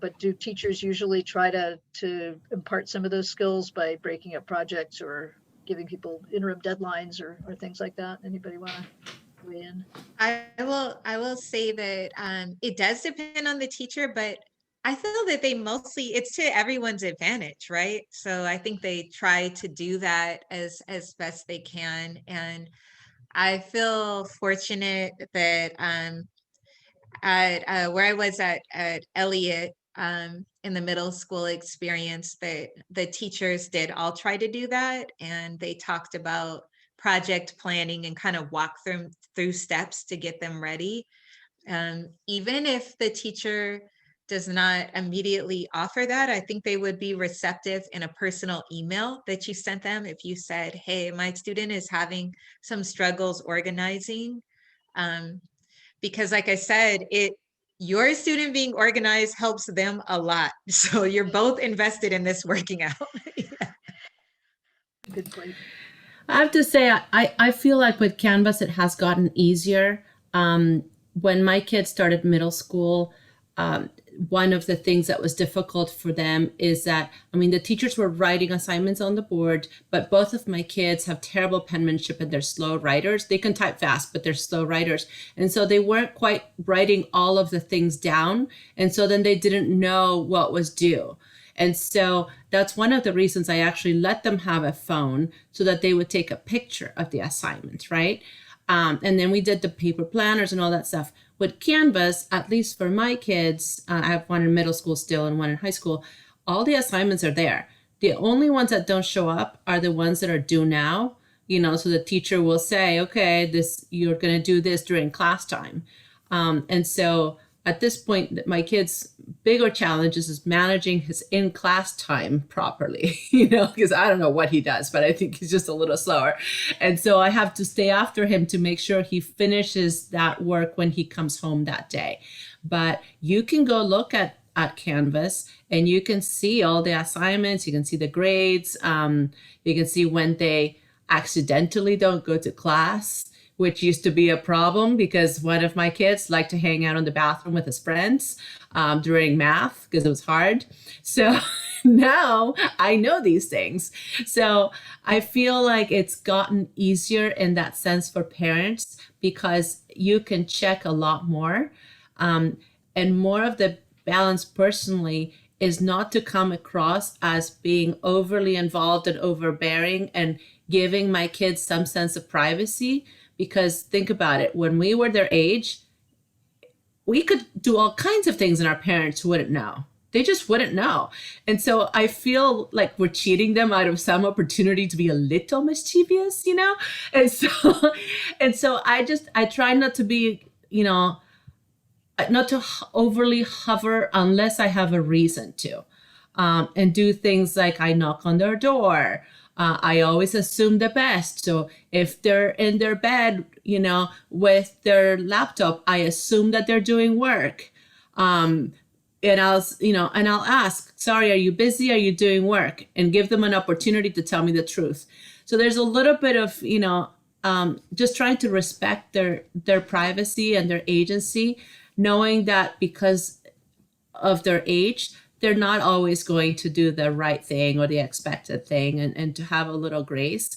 But do teachers usually try to impart some of those skills by breaking up projects or giving people interim deadlines or things like that? Anybody want to weigh in? I will say that it does depend on the teacher, but I feel that it's to everyone's advantage, right? So I think they try to do that as best they can. And I feel fortunate that at where I was at Elliott in the middle school experience, that the teachers did all try to do that, and they talked about project planning and kind of walk them through steps to get them ready. Even if the teacher does not immediately offer that, I think they would be receptive in a personal email that you sent them. If you said, hey, my student is having some struggles organizing, because like I said, your student being organized helps them a lot. So you're both invested in this working out. Good point. I have to say, I feel like with Canvas, it has gotten easier. When my kids started middle school, one of the things that was difficult for them is that, I mean, the teachers were writing assignments on the board, but both of my kids have terrible penmanship and they're slow writers. They can type fast, but they're slow writers. And so they weren't quite writing all of the things down. And so then they didn't know what was due. And so that's one of the reasons I actually let them have a phone so that they would take a picture of the assignment, right? And then we did the paper planners and all that stuff. With Canvas, at least for my kids, I have one in middle school still and one in high school, all the assignments are there. The only ones that don't show up are the ones that are due now, so the teacher will say, okay, you're going to do this during class time. And so at this point, my kid's bigger challenges is managing his in-class time properly, because I don't know what he does, but I think he's just a little slower. And so I have to stay after him to make sure he finishes that work when he comes home that day. But you can go look at Canvas and you can see all the assignments, you can see the grades, you can see when they accidentally don't go to class, which used to be a problem because one of my kids liked to hang out in the bathroom with his friends during math because it was hard. So now I know these things. So I feel like it's gotten easier in that sense for parents because you can check a lot more. And more of the balance personally is not to come across as being overly involved and overbearing and giving my kids some sense of privacy. Because think about it, when we were their age, we could do all kinds of things and our parents wouldn't know. They just wouldn't know. And so I feel like we're cheating them out of some opportunity to be a little mischievous, And so I try not to be, not to overly hover unless I have a reason to, and do things like I knock on their door. I always assume the best. So if they're in their bed, with their laptop, I assume that they're doing work. And I'll ask, sorry, are you busy? Are you doing work? And give them an opportunity to tell me the truth. So there's a little bit of, just trying to respect their privacy and their agency, knowing that because of their age, they're not always going to do the right thing or the expected thing, and to have a little grace.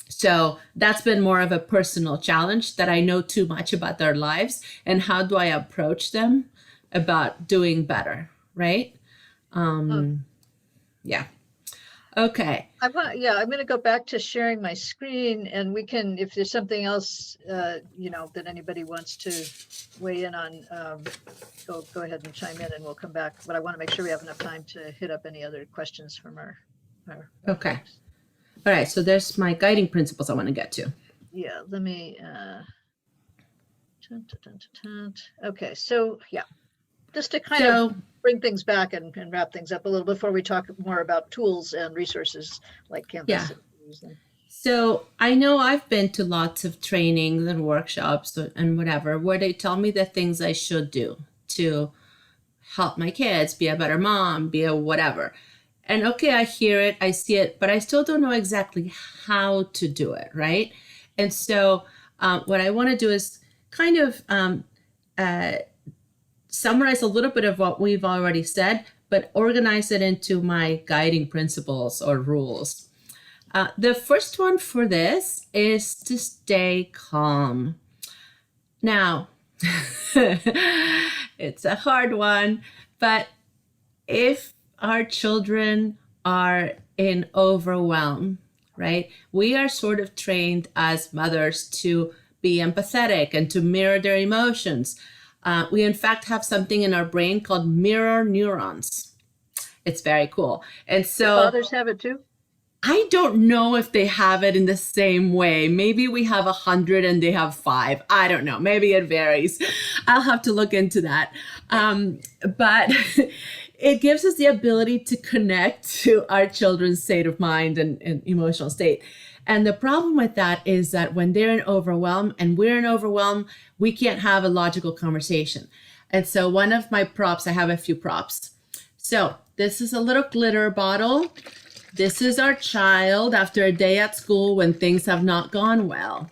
So that's been more of a personal challenge, that I know too much about their lives and how do I approach them about doing better, right? Yeah. Okay. I'm going to go back to sharing my screen, and we can, if there's something else, that anybody wants to weigh in on, go ahead and chime in, and we'll come back. But I want to make sure we have enough time to hit up any other questions from our Okay. folks. All right. So there's my guiding principles I want to get to. Yeah, let me, okay, so yeah, just to kind of bring things back and wrap things up a little before we talk more about tools and resources like Canvas. Yeah. So I know I've been to lots of trainings and workshops and whatever, where they tell me the things I should do to help my kids be a better mom, be a whatever. And okay, I hear it, I see it, but I still don't know exactly how to do it, right? And so what I want to do is kind of summarize a little bit of what we've already said, but organize it into my guiding principles or rules. The first one for this is to stay calm. Now, it's a hard one, but if our children are in overwhelm, right? We are sort of trained as mothers to be empathetic and to mirror their emotions. We in fact have something in our brain called mirror neurons. It's very cool. And so fathers have it too? I don't know if they have it in the same way. Maybe we have 100 and they have 5. I don't know. Maybe it varies. I'll have to look into that. But it gives us the ability to connect to our children's state of mind and emotional state. And the problem with that is that when they're in overwhelm and we're in overwhelm, we can't have a logical conversation. And so one of my props, I have a few props. So this is a little glitter bottle. This is our child after a day at school when things have not gone well.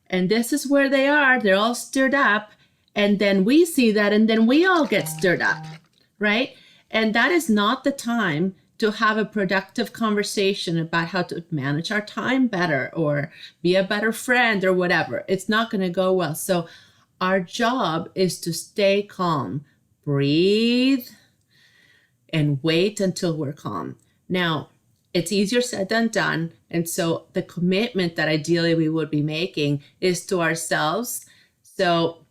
And this is where they are. They're all stirred up. And then we see that and then we all get stirred up, right? And that is not the time to have a productive conversation about how to manage our time better or be a better friend or whatever. It's not going to go well. So our job is to stay calm, breathe, and wait until we're calm. Now, it's easier said than done. And so the commitment that ideally we would be making is to ourselves. So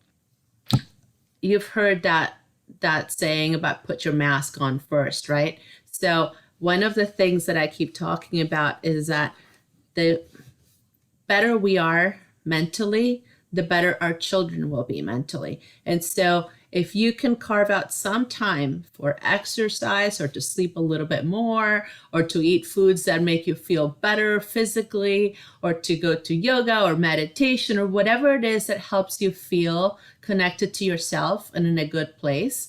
you've heard that saying about put your mask on first, right? So one of the things that I keep talking about is that the better we are mentally, the better our children will be mentally. And so if you can carve out some time for exercise or to sleep a little bit more or to eat foods that make you feel better physically or to go to yoga or meditation or whatever it is that helps you feel connected to yourself and in a good place,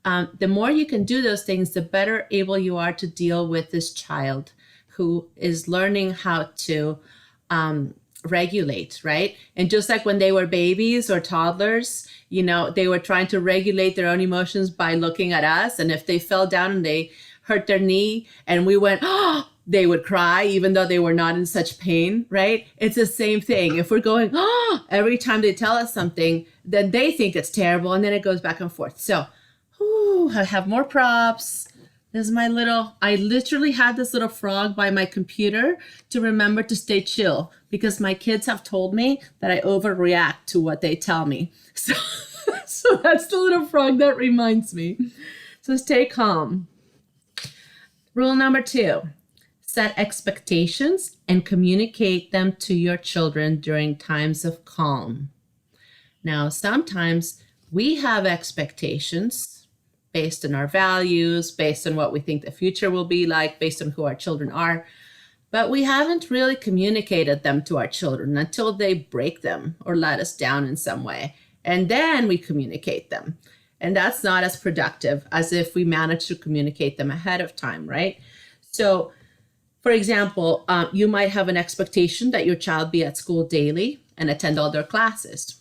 the more you can do those things, the better able you are to deal with this child who is learning how to regulate, right? And just like when they were babies or toddlers, you know, they were trying to regulate their own emotions by looking at us. And if they fell down and they hurt their knee and we went, oh, they would cry even though they were not in such pain, right? It's the same thing. If we're going, oh, every time they tell us something, then they think it's terrible. And then it goes back and forth. So I have more props. This is my I literally had this little frog by my computer to remember to stay chill because my kids have told me that I overreact to what they tell me. So that's the little frog that reminds me. So stay calm. Rule number 2, set expectations and communicate them to your children during times of calm. Now, sometimes we have expectations based on our values, based on what we think the future will be like, based on who our children are. But we haven't really communicated them to our children until they break them or let us down in some way. And then we communicate them. And that's not as productive as if we manage to communicate them ahead of time, right? So, for example, you might have an expectation that your child be at school daily and attend all their classes,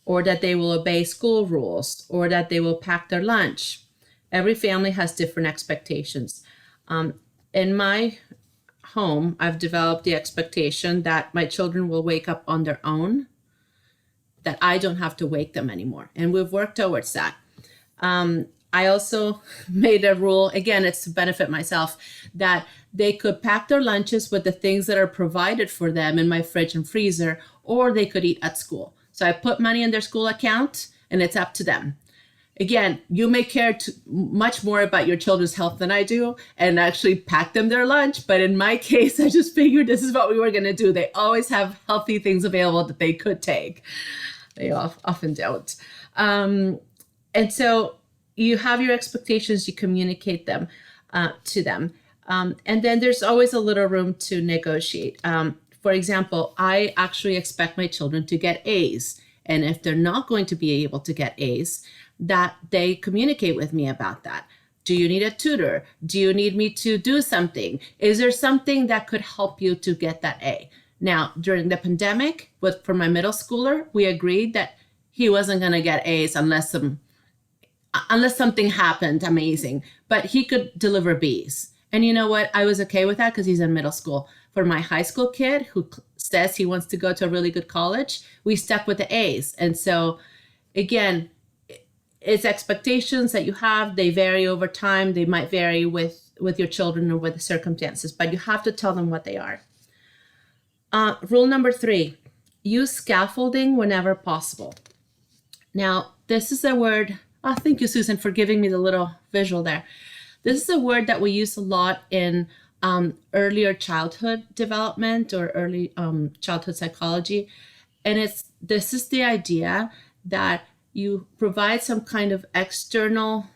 or that they will obey school rules, or that they will pack their lunch. Every family has different expectations. In my home, I've developed the expectation that my children will wake up on their own, that I don't have to wake them anymore. And we've worked towards that. I also made a rule, again, it's to benefit myself, that they could pack their lunches with the things that are provided for them in my fridge and freezer, or they could eat at school. So I put money in their school account and it's up to them. Again, you may care much more about your children's health than I do and actually pack them their lunch. But in my case, I just figured this is what we were going to do. They always have healthy things available that they could take. They often don't. And so you have your expectations, you communicate them to them. And then there's always a little room to negotiate. For example, I actually expect my children to get A's. And if they're not going to be able to get A's, that they communicate with me about that. Do you need a tutor? Do you need me to do something? Is there something that could help you to get that A? Now, during the pandemic, for my middle schooler, we agreed that he wasn't going to get A's unless something happened amazing, but he could deliver B's. And you know what? I was okay with that because he's in middle school. For my high school kid who says he wants to go to a really good college, we stuck with the A's. And so again, it's expectations that you have. They vary over time. They might vary with your children or with the circumstances, but you have to tell them what they are. Rule number 3, use scaffolding whenever possible. Now, this is a word, thank you, Susan, for giving me the little visual there. This is a word that we use a lot in earlier childhood development or early childhood psychology. And this is the idea that you provide some kind of external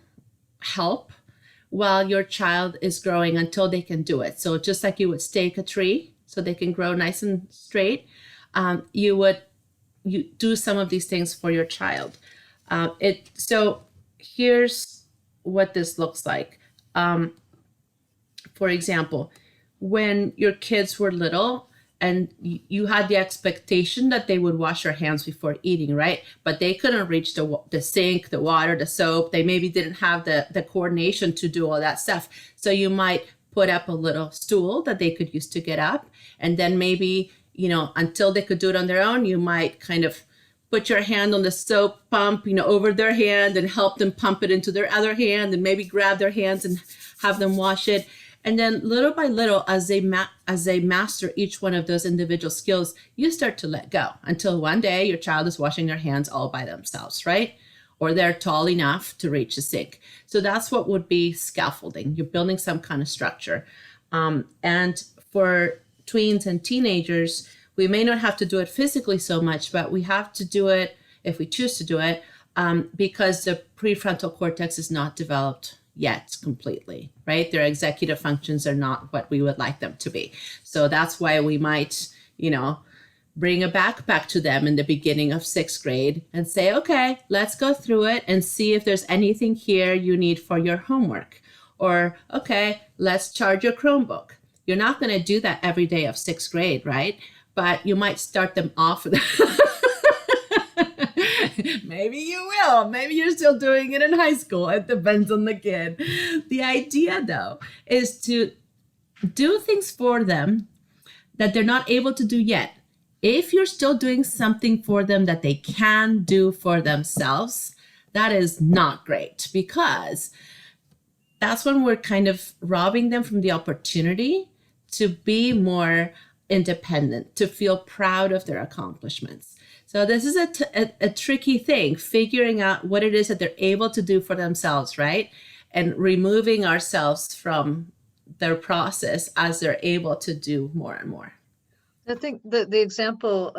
help while your child is growing until they can do it. So just like you would stake a tree so they can grow nice and straight, you do some of these things for your child. So here's what this looks like. For example, when your kids were little and you had the expectation that they would wash their hands before eating, right? But they couldn't reach the sink, the water, the soap. They maybe didn't have the coordination to do all that stuff. So you might put up a little stool that they could use to get up. And then maybe, until they could do it on their own, you might kind of put your hand on the soap pump, over their hand and help them pump it into their other hand and maybe grab their hands and have them wash it. And then little by little, as they master each one of those individual skills, you start to let go until one day your child is washing their hands all by themselves, right? Or they're tall enough to reach the sink. So that's what would be scaffolding. You're building some kind of structure. And for tweens and teenagers, we may not have to do it physically so much, but we have to do it if we choose to do it because the prefrontal cortex is not developed yet completely, right? Their executive functions are not what we would like them to be. So that's why we might, bring a backpack to them in the beginning of 6th grade and say, okay, let's go through it and see if there's anything here you need for your homework. Or, okay, let's charge your Chromebook. You're not going to do that every day of 6th grade, right? But you might start them off with maybe you will. Maybe you're still doing it in high school. It depends on the kid. The idea, though, is to do things for them that they're not able to do yet. If you're still doing something for them that they can do for themselves, that is not great because that's when we're kind of robbing them from the opportunity to be more independent, to feel proud of their accomplishments. So this is a tricky thing, figuring out what it is that they're able to do for themselves, right? And removing ourselves from their process as they're able to do more and more. I think the example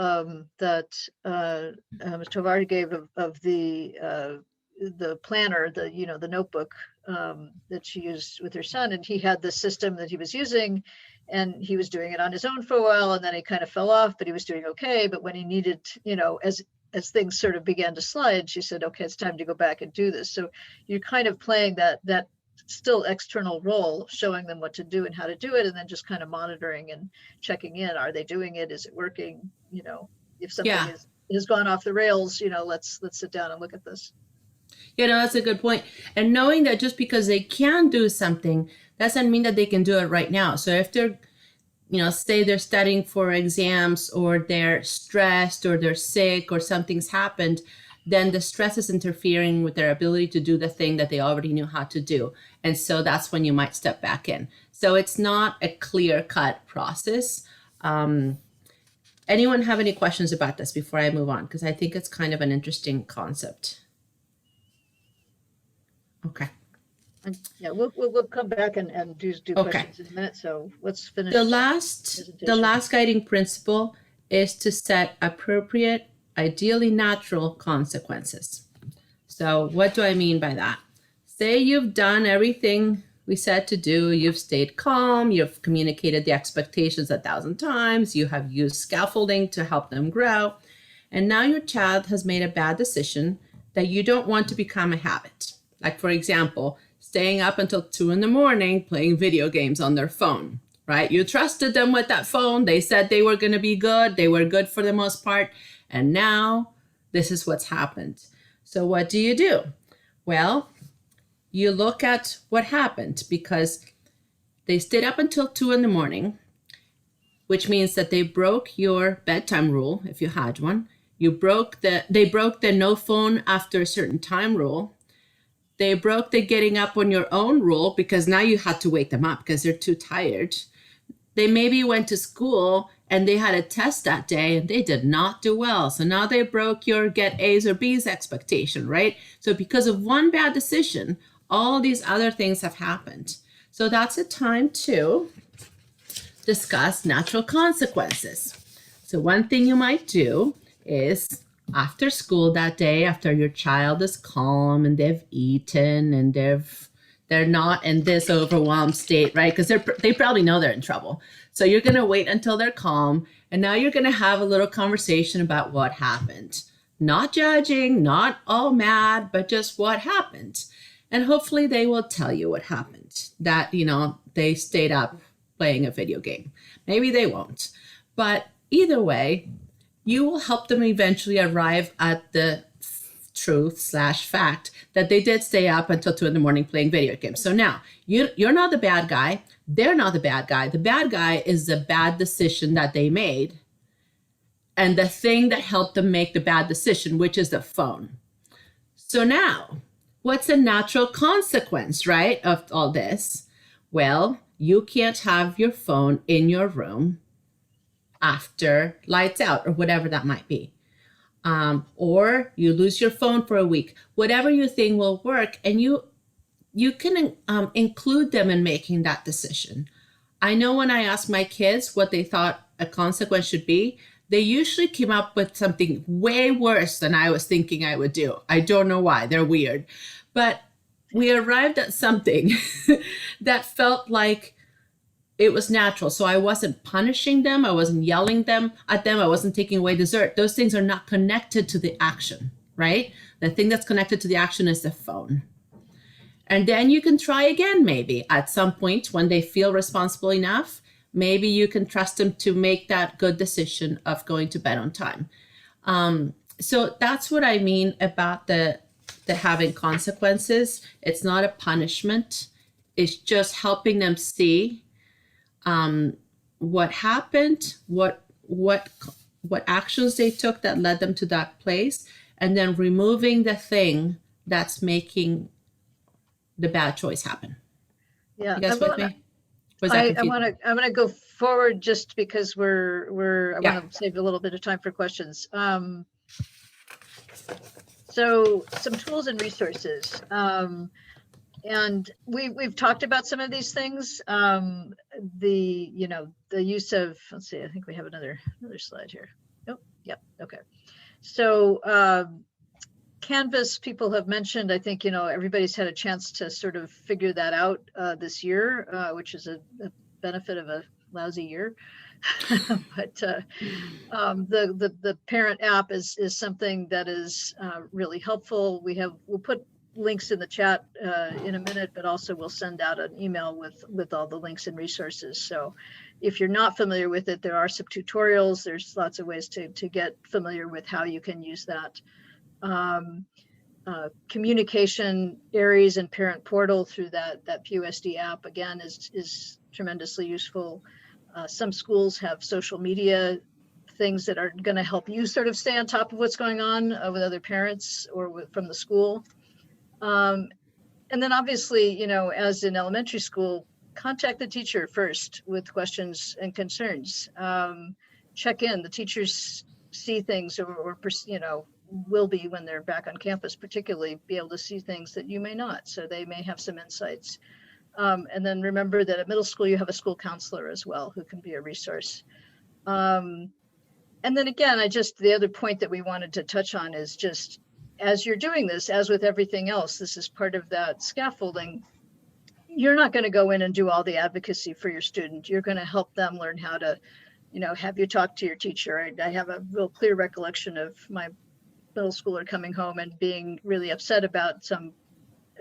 that Ms. Tovar gave of the planner, the notebook that she used with her son, and he had the system that he was using, and he was doing it on his own for a while, and then he kind of fell off, but he was doing okay. But when he needed, as things sort of began to slide, she said, okay, it's time to go back and do this. So you're kind of playing that still external role, showing them what to do and how to do it, and then just kind of monitoring and checking in. Are they doing it? Is it working? If something has gone off the rails, let's sit down and look at this. That's a good point. And knowing that just because they can do something doesn't mean that they can do it right now. So if they're, say they're studying for exams, or they're stressed, or they're sick, or something's happened, then the stress is interfering with their ability to do the thing that they already knew how to do. And so that's when you might step back in. So it's not a clear-cut process. Anyone have any questions about this before I move on? Because I think it's kind of an interesting concept. Okay. Yeah, we'll come back and do questions in a minute. So let's finish. The last guiding principle is to set appropriate, ideally natural consequences. So what do I mean by that? Say you've done everything we said to do. You've stayed calm. You've communicated the expectations 1,000 times. You have used scaffolding to help them grow. And now your child has made a bad decision that you don't want to become a habit. Like, for example, staying up until 2 a.m. playing video games on their phone, right? You trusted them with that phone. They said they were going to be good. They were good for the most part. And now this is what's happened. So what do? Well, you look at what happened, because they stayed up until 2 a.m, which means that they broke your bedtime rule, if you had one. They broke the no phone after a certain time rule. They broke the getting up on your own rule, because now you had to wake them up because they're too tired. They maybe went to school and they had a test that day and they did not do well. So now they broke your get A's or B's expectation, right? So because of one bad decision, all these other things have happened. So that's a time to discuss natural consequences. So one thing you might do is, after school that day, after your child is calm and they've eaten and they're not in this overwhelmed state, right? Because they probably know they're in trouble. So you're going to wait until they're calm. And now you're going to have a little conversation about what happened. Not judging, not all mad, but just what happened. And hopefully they will tell you what happened. That, they stayed up playing a video game. Maybe they won't. But either way, you will help them eventually arrive at the truth/fact that they did stay up until 2 a.m. playing video games. So now you're not the bad guy. They're not the bad guy. The bad guy is the bad decision that they made, and the thing that helped them make the bad decision, which is the phone. So now, what's a natural consequence, right, of all this? Well, you can't have your phone in your room after lights out or whatever that might be. Or you lose your phone for a week, whatever you think will work. And you can include them in making that decision. I know when I asked my kids what they thought a consequence should be, they usually came up with something way worse than I was thinking I would do. I don't know why, they're weird. But we arrived at something that felt like it was natural. So I wasn't punishing them. I wasn't yelling at them. I wasn't taking away dessert. Those things are not connected to the action, right? The thing that's connected to the action is the phone. And then you can try again, maybe at some point when they feel responsible enough. Maybe you can trust them to make that good decision of going to bed on time. So that's what I mean about the having consequences. It's not a punishment. It's just helping them see what happened, what actions they took that led them to that place, and then removing the thing that's making the bad choice happen. Yeah. You guys with me? Was I that confusing? want to go forward just because I Yeah. want to save a little bit of time for questions. So some tools and resources. And we've talked about some of these things. The use of, let's see, I think we have another slide here. Oh, yep. Okay. So Canvas, people have mentioned, I think, everybody's had a chance to sort of figure that out this year, which is a benefit of a lousy year. But the parent app is something that is really helpful. We'll put links in the chat in a minute, but also we'll send out an email with all the links and resources. So if you're not familiar with it, there are some tutorials. There's lots of ways to get familiar with how you can use that. Communication, Aries and Parent Portal through that PUSD app, again, is tremendously useful. Some schools have social media things that are going to help you sort of stay on top of what's going on with other parents or from the school. And then obviously, as in elementary school, contact the teacher first with questions and concerns. Check in. The teachers see things or will be, when they're back on campus, particularly be able to see things that you may not. So they may have some insights. And then remember that at middle school, you have a school counselor as well, who can be a resource. And then again, the other point that we wanted to touch on is just, as you're doing this, as with everything else, this is part of that scaffolding. You're not going to go in and do all the advocacy for your student. You're going to help them learn how to, have you talk to your teacher. I have a real clear recollection of my middle schooler coming home and being really upset about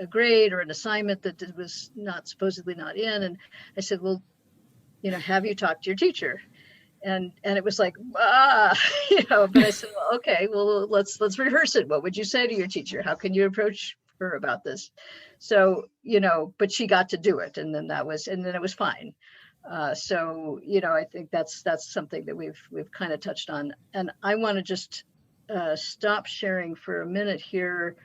a grade or an assignment that was supposedly not in. And I said, well, have you talked to your teacher? And it was like, but I said, well, okay, well, let's rehearse it. What would you say to your teacher? How can you approach her about this? So, but she got to do it. And then it was fine. So, I think that's something that we've kind of touched on. And I want to just stop sharing for a minute here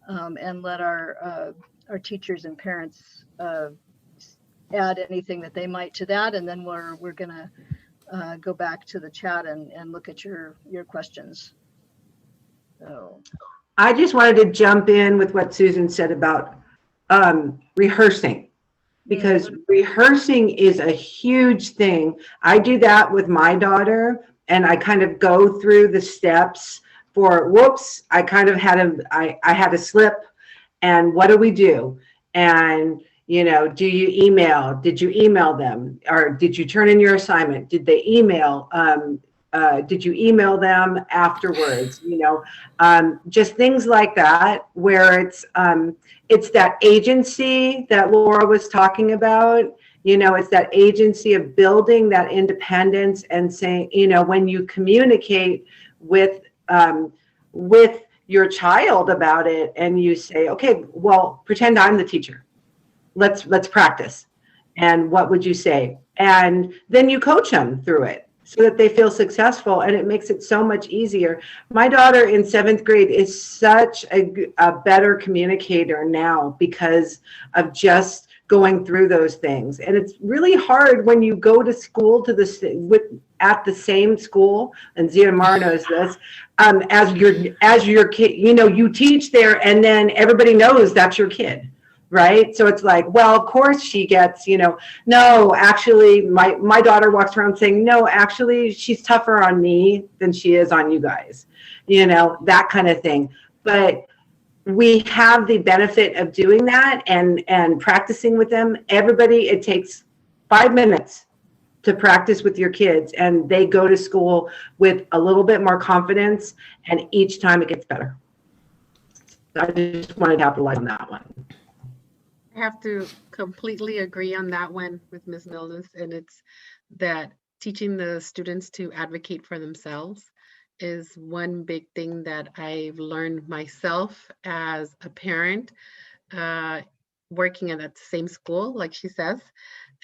and let our teachers and parents add anything that they might to that. And then we're going to go back to the chat and look at your questions. So I just wanted to jump in with what Susan said about rehearsing, because rehearsing is a huge thing. I do that with my daughter, and I kind of go through the steps for, whoops, I kind of I had a slip, and what do we do? And do you email? Did you email them? Or did you turn in your assignment? Did they email? Did you email them afterwards? Just things like that, where it's that agency that Laura was talking about. It's that agency of building that independence and saying, when you communicate with your child about it, and you say, okay, well, pretend I'm the teacher. Let's practice. And what would you say? And then you coach them through it so that they feel successful, and it makes it so much easier. My daughter in 7th grade is such a better communicator now because of just going through those things. And it's really hard when you go to school at the same school, and Zia Mar knows this, as your kid, you teach there, and then everybody knows that's your kid, right? So it's like, well, of course she gets, no, actually, my daughter walks around saying, no, actually, she's tougher on me than she is on you guys, that kind of thing. But we have the benefit of doing that and practicing with them. Everybody, it takes 5 minutes to practice with your kids, and they go to school with a little bit more confidence, and each time it gets better. I just wanted to capitalize on that one. I have to completely agree on that one with Ms. Milnes, and it's that teaching the students to advocate for themselves is one big thing that I've learned myself as a parent, working at that same school, like she says,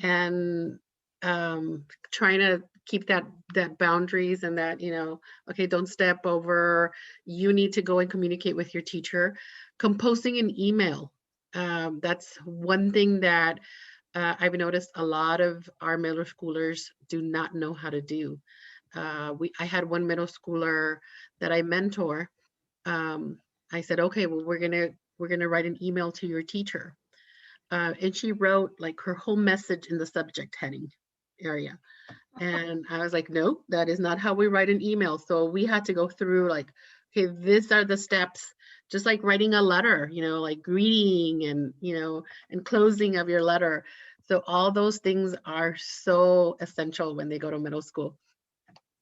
and trying to keep that boundaries and that, okay, don't step over, you need to go and communicate with your teacher. Composing an email, that's one thing that I've noticed a lot of our middle schoolers do not know how to do. I had one middle schooler that I mentor. I said, okay, well, we're gonna write an email to your teacher, and she wrote like her whole message in the subject heading area, and I was like, no, that is not how we write an email. So we had to go through like, okay, these are the steps, just like writing a letter, like greeting and and closing of your letter. So all those things are so essential when they go to middle school.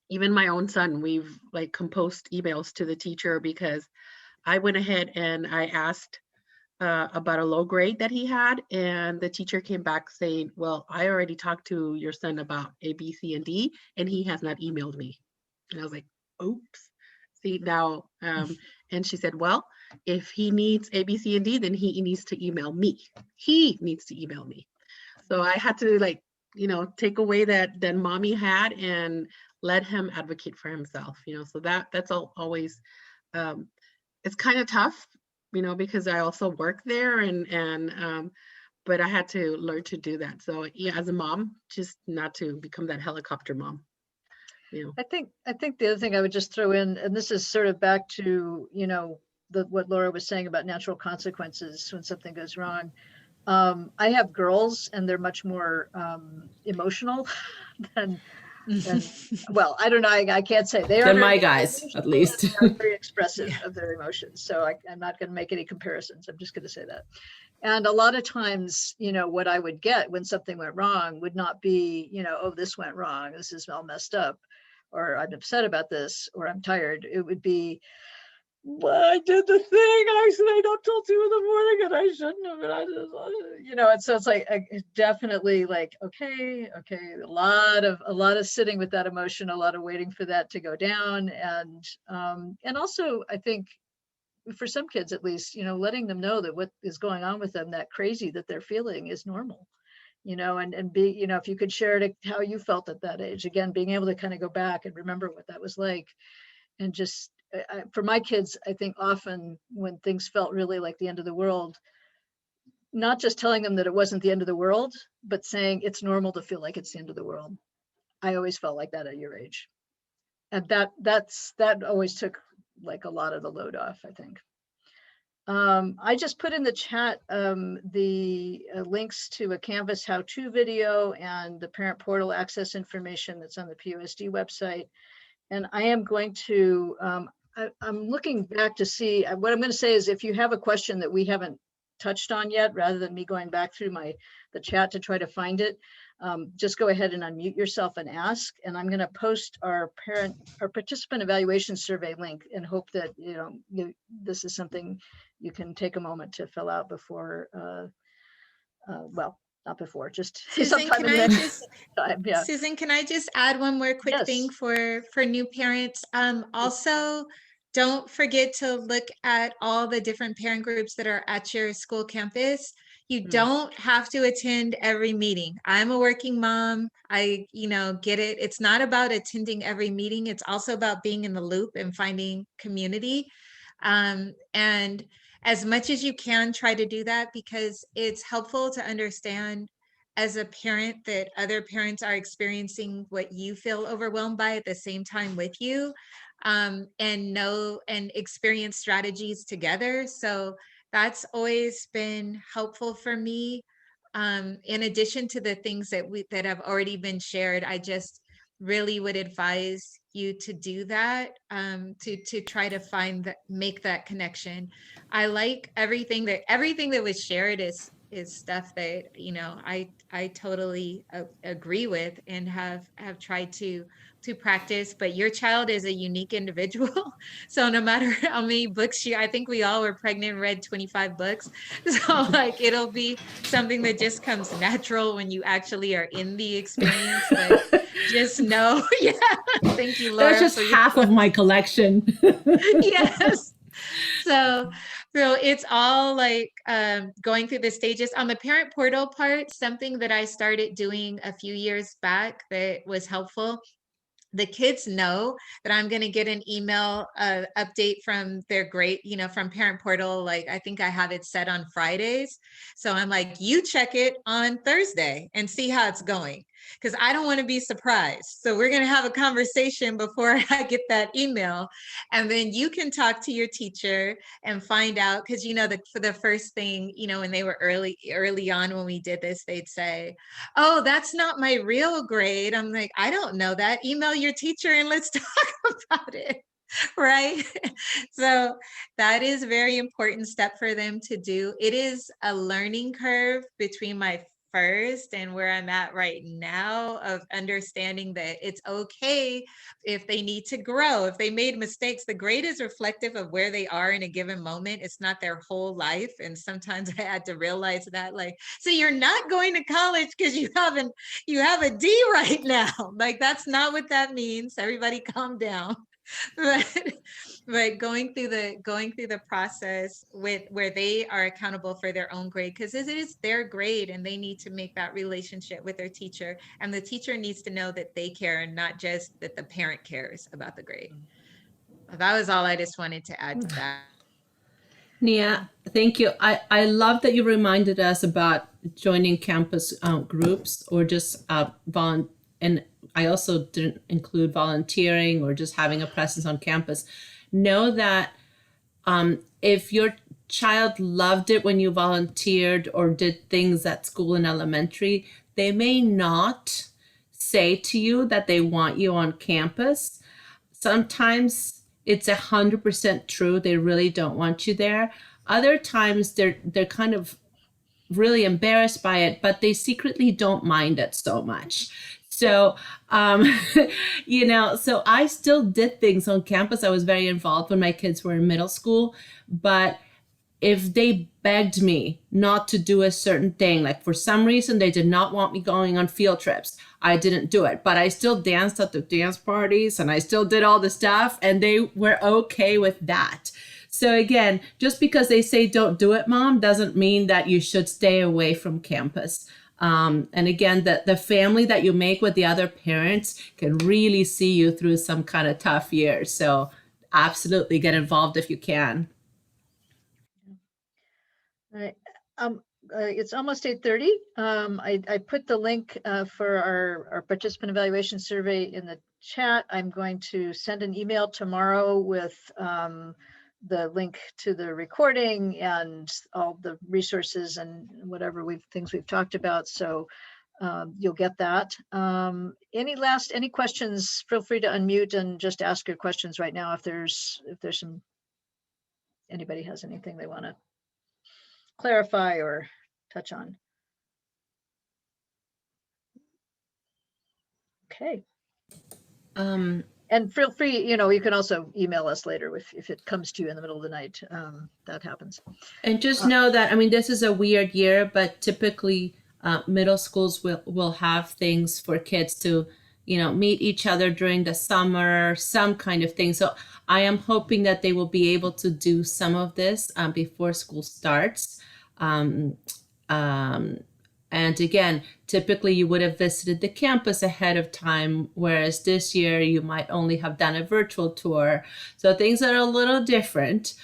Even my own son, we've like composed emails to the teacher because I went ahead and I asked about a low grade that he had, and the teacher came back saying, well, I already talked to your son about A, B, C, and D, and he has not emailed me. And I was like, oops. See now, and she said, well, if he needs A, B, C, and D, then he needs to email me. He needs to email me. So I had to like, take away that mommy had and let him advocate for himself, so that's always, it's kind of tough, because I also work there and but I had to learn to do that. So yeah, as a mom, just not to become that helicopter mom. I think the other thing I would just throw in, and this is sort of back to, what Laura was saying about natural consequences when something goes wrong. I have girls and they're much more emotional than well, I don't know. I can't say they are. Than my guys, at least. They're very expressive of their emotions. So I'm not going to make any comparisons. I'm just going to say that. And a lot of times, what I would get when something went wrong would not be, oh, this went wrong, this is all messed up, or I'm upset about this, or I'm tired. It would be, well, I did the thing. I stayed up till 2 a.m. and I shouldn't have. And I just, and so it's like definitely like, okay, a lot of sitting with that emotion, a lot of waiting for that to go down, and also I think for some kids at least, letting them know that what is going on with them, that crazy that they're feeling, is normal, and be, if you could share it how you felt at that age, again, being able to kind of go back and remember what that was like, and just. For my kids, I think often when things felt really like the end of the world, not just telling them that it wasn't the end of the world, but saying it's normal to feel like it's the end of the world. I always felt like that at your age. And that always took like a lot of the load off, I think. I just put in the chat the links to a Canvas how-to video and the parent portal access information that's on the PUSD website. And I am going to, I'm looking back to see, what I'm going to say is if you have a question that we haven't touched on yet, rather than me going back through the chat to try to find it, just go ahead and unmute yourself and ask. And I'm going to post our participant evaluation survey link and hope that, this is something you can take a moment to fill out before, well, not before, just Susan, sometime in the next time. Yeah. Susan, can I just add one more quick thing for new parents? Also, don't forget to look at all the different parent groups that are at your school campus. You don't have to attend every meeting. I'm a working mom. I, get it. It's not about attending every meeting. It's also about being in the loop and finding community. And as much as you can, try to do that, because it's helpful to understand as a parent that other parents are experiencing what you feel overwhelmed by at the same time with you, and know and experience strategies together. So that's always been helpful for me. In addition to the things that have already been shared, I just really would advise you to do that, to try to make that connection. I like everything that was shared is stuff that, I totally agree with and have tried to practice. But your child is a unique individual, so no matter how many books I think we all were pregnant and read 25 books, so like it'll be something that just comes natural when you actually are in the experience. But just know, yeah, thank you, Laura. That's just half of my collection. Yes. So it's all like going through the stages. On the parent portal part, something that I started doing a few years back that was helpful, the kids know that I'm going to get an email update from their grade, from parent portal. Like, I think I have it set on Fridays. So I'm like, you check it on Thursday and see how it's going, because I don't want to be surprised. So we're going to have a conversation before I get that email. And then you can talk to your teacher and find out, because, for the first thing, when they were early on, when we did this, they'd say, oh, that's not my real grade. I'm like, I don't know that. Email your teacher and let's talk about it. Right. So that is a very important step for them to do. It is a learning curve between my first and where I'm at right now, of understanding that it's okay if they need to grow, if they made mistakes. The grade is reflective of where they are in a given moment. It's not their whole life. And sometimes I had to realize that, like, so you're not going to college because you have a D right now. Like, that's not what that means. Everybody calm down. but going through the process where they are accountable for their own grade, because it is their grade and they need to make that relationship with their teacher, and the teacher needs to know that they care and not just that the parent cares about the grade. That was all I just wanted to add to that. Nia, thank you. I love that you reminded us about joining campus groups, or just and I also didn't include volunteering or just having a presence on campus. Know that if your child loved it when you volunteered or did things at school in elementary, they may not say to you that they want you on campus. Sometimes it's 100% true. They really don't want you there. Other times they're kind of really embarrassed by it, but they secretly don't mind it so much. So, so I still did things on campus. I was very involved when my kids were in middle school, but if they begged me not to do a certain thing, like for some reason they did not want me going on field trips, I didn't do it. But I still danced at the dance parties and I still did all the stuff, and they were okay with that. So again, just because they say don't do it, Mom, doesn't mean that you should stay away from campus. And again, the family that you make with the other parents can really see you through some kind of tough years. So absolutely get involved if you can. All right. It's almost 8:30. I put the link for our participant evaluation survey in the chat. I'm going to send an email tomorrow with the link to the recording and all the resources and whatever things we've talked about. So you'll get that. Any questions? Feel free to unmute and just ask your questions right now. If there's anybody has anything they want to clarify or touch on. Okay. And feel free, you can also email us later if it comes to you in the middle of the night. That happens. And just know that, this is a weird year, but typically middle schools will have things for kids to, meet each other during the summer, some kind of thing. So I am hoping that they will be able to do some of this before school starts. And again, typically you would have visited the campus ahead of time, whereas this year you might only have done a virtual tour. So things are a little different.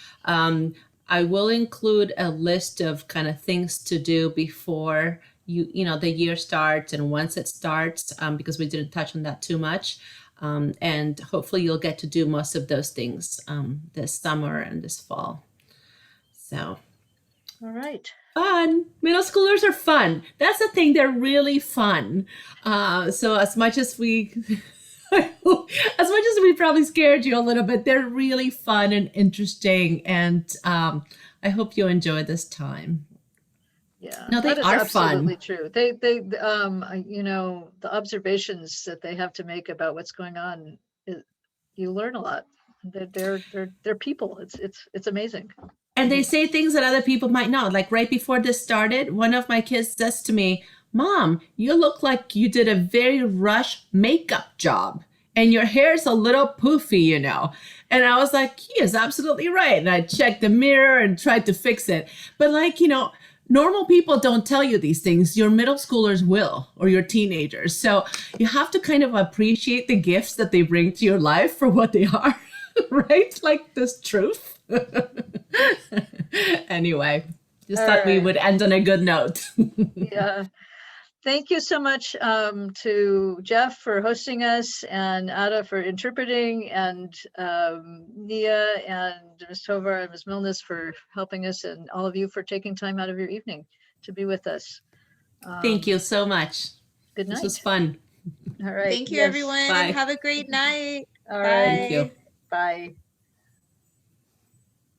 I will include a list of kind of things to do before the year starts and once it starts, because we didn't touch on that too much. And hopefully you'll get to do most of those things this summer and this fall. So All right. fun. Middle schoolers are fun. That's the thing. They're really fun. So as much as we probably scared you a little bit, they're really fun and interesting. And I hope you enjoy this time. Yeah. No, they that is are absolutely fun. true. You know, the observations that they have to make about what's going on, you learn a lot. They're people. It's amazing. And they say things that other people might not. Like right before this started, one of my kids says to me, "Mom, you look like you did a very rush makeup job and your hair is a little poofy, And I was like, he is absolutely right. And I checked the mirror and tried to fix it. But normal people don't tell you these things. Your middle schoolers will, or your teenagers. So you have to kind of appreciate the gifts that they bring to your life for what they are, right? Like this truth. Anyway, just All thought we right. would end on a good note. Yeah. Thank you so much to Jeff for hosting us, and Ada for interpreting, and Nia and Ms. Tovar and Ms. Milnes for helping us, and all of you for taking time out of your evening to be with us. Thank you so much. Good This was night. fun. All right. Thank you, Yes. everyone. Bye. Have a great night. All right. Thank you. Bye.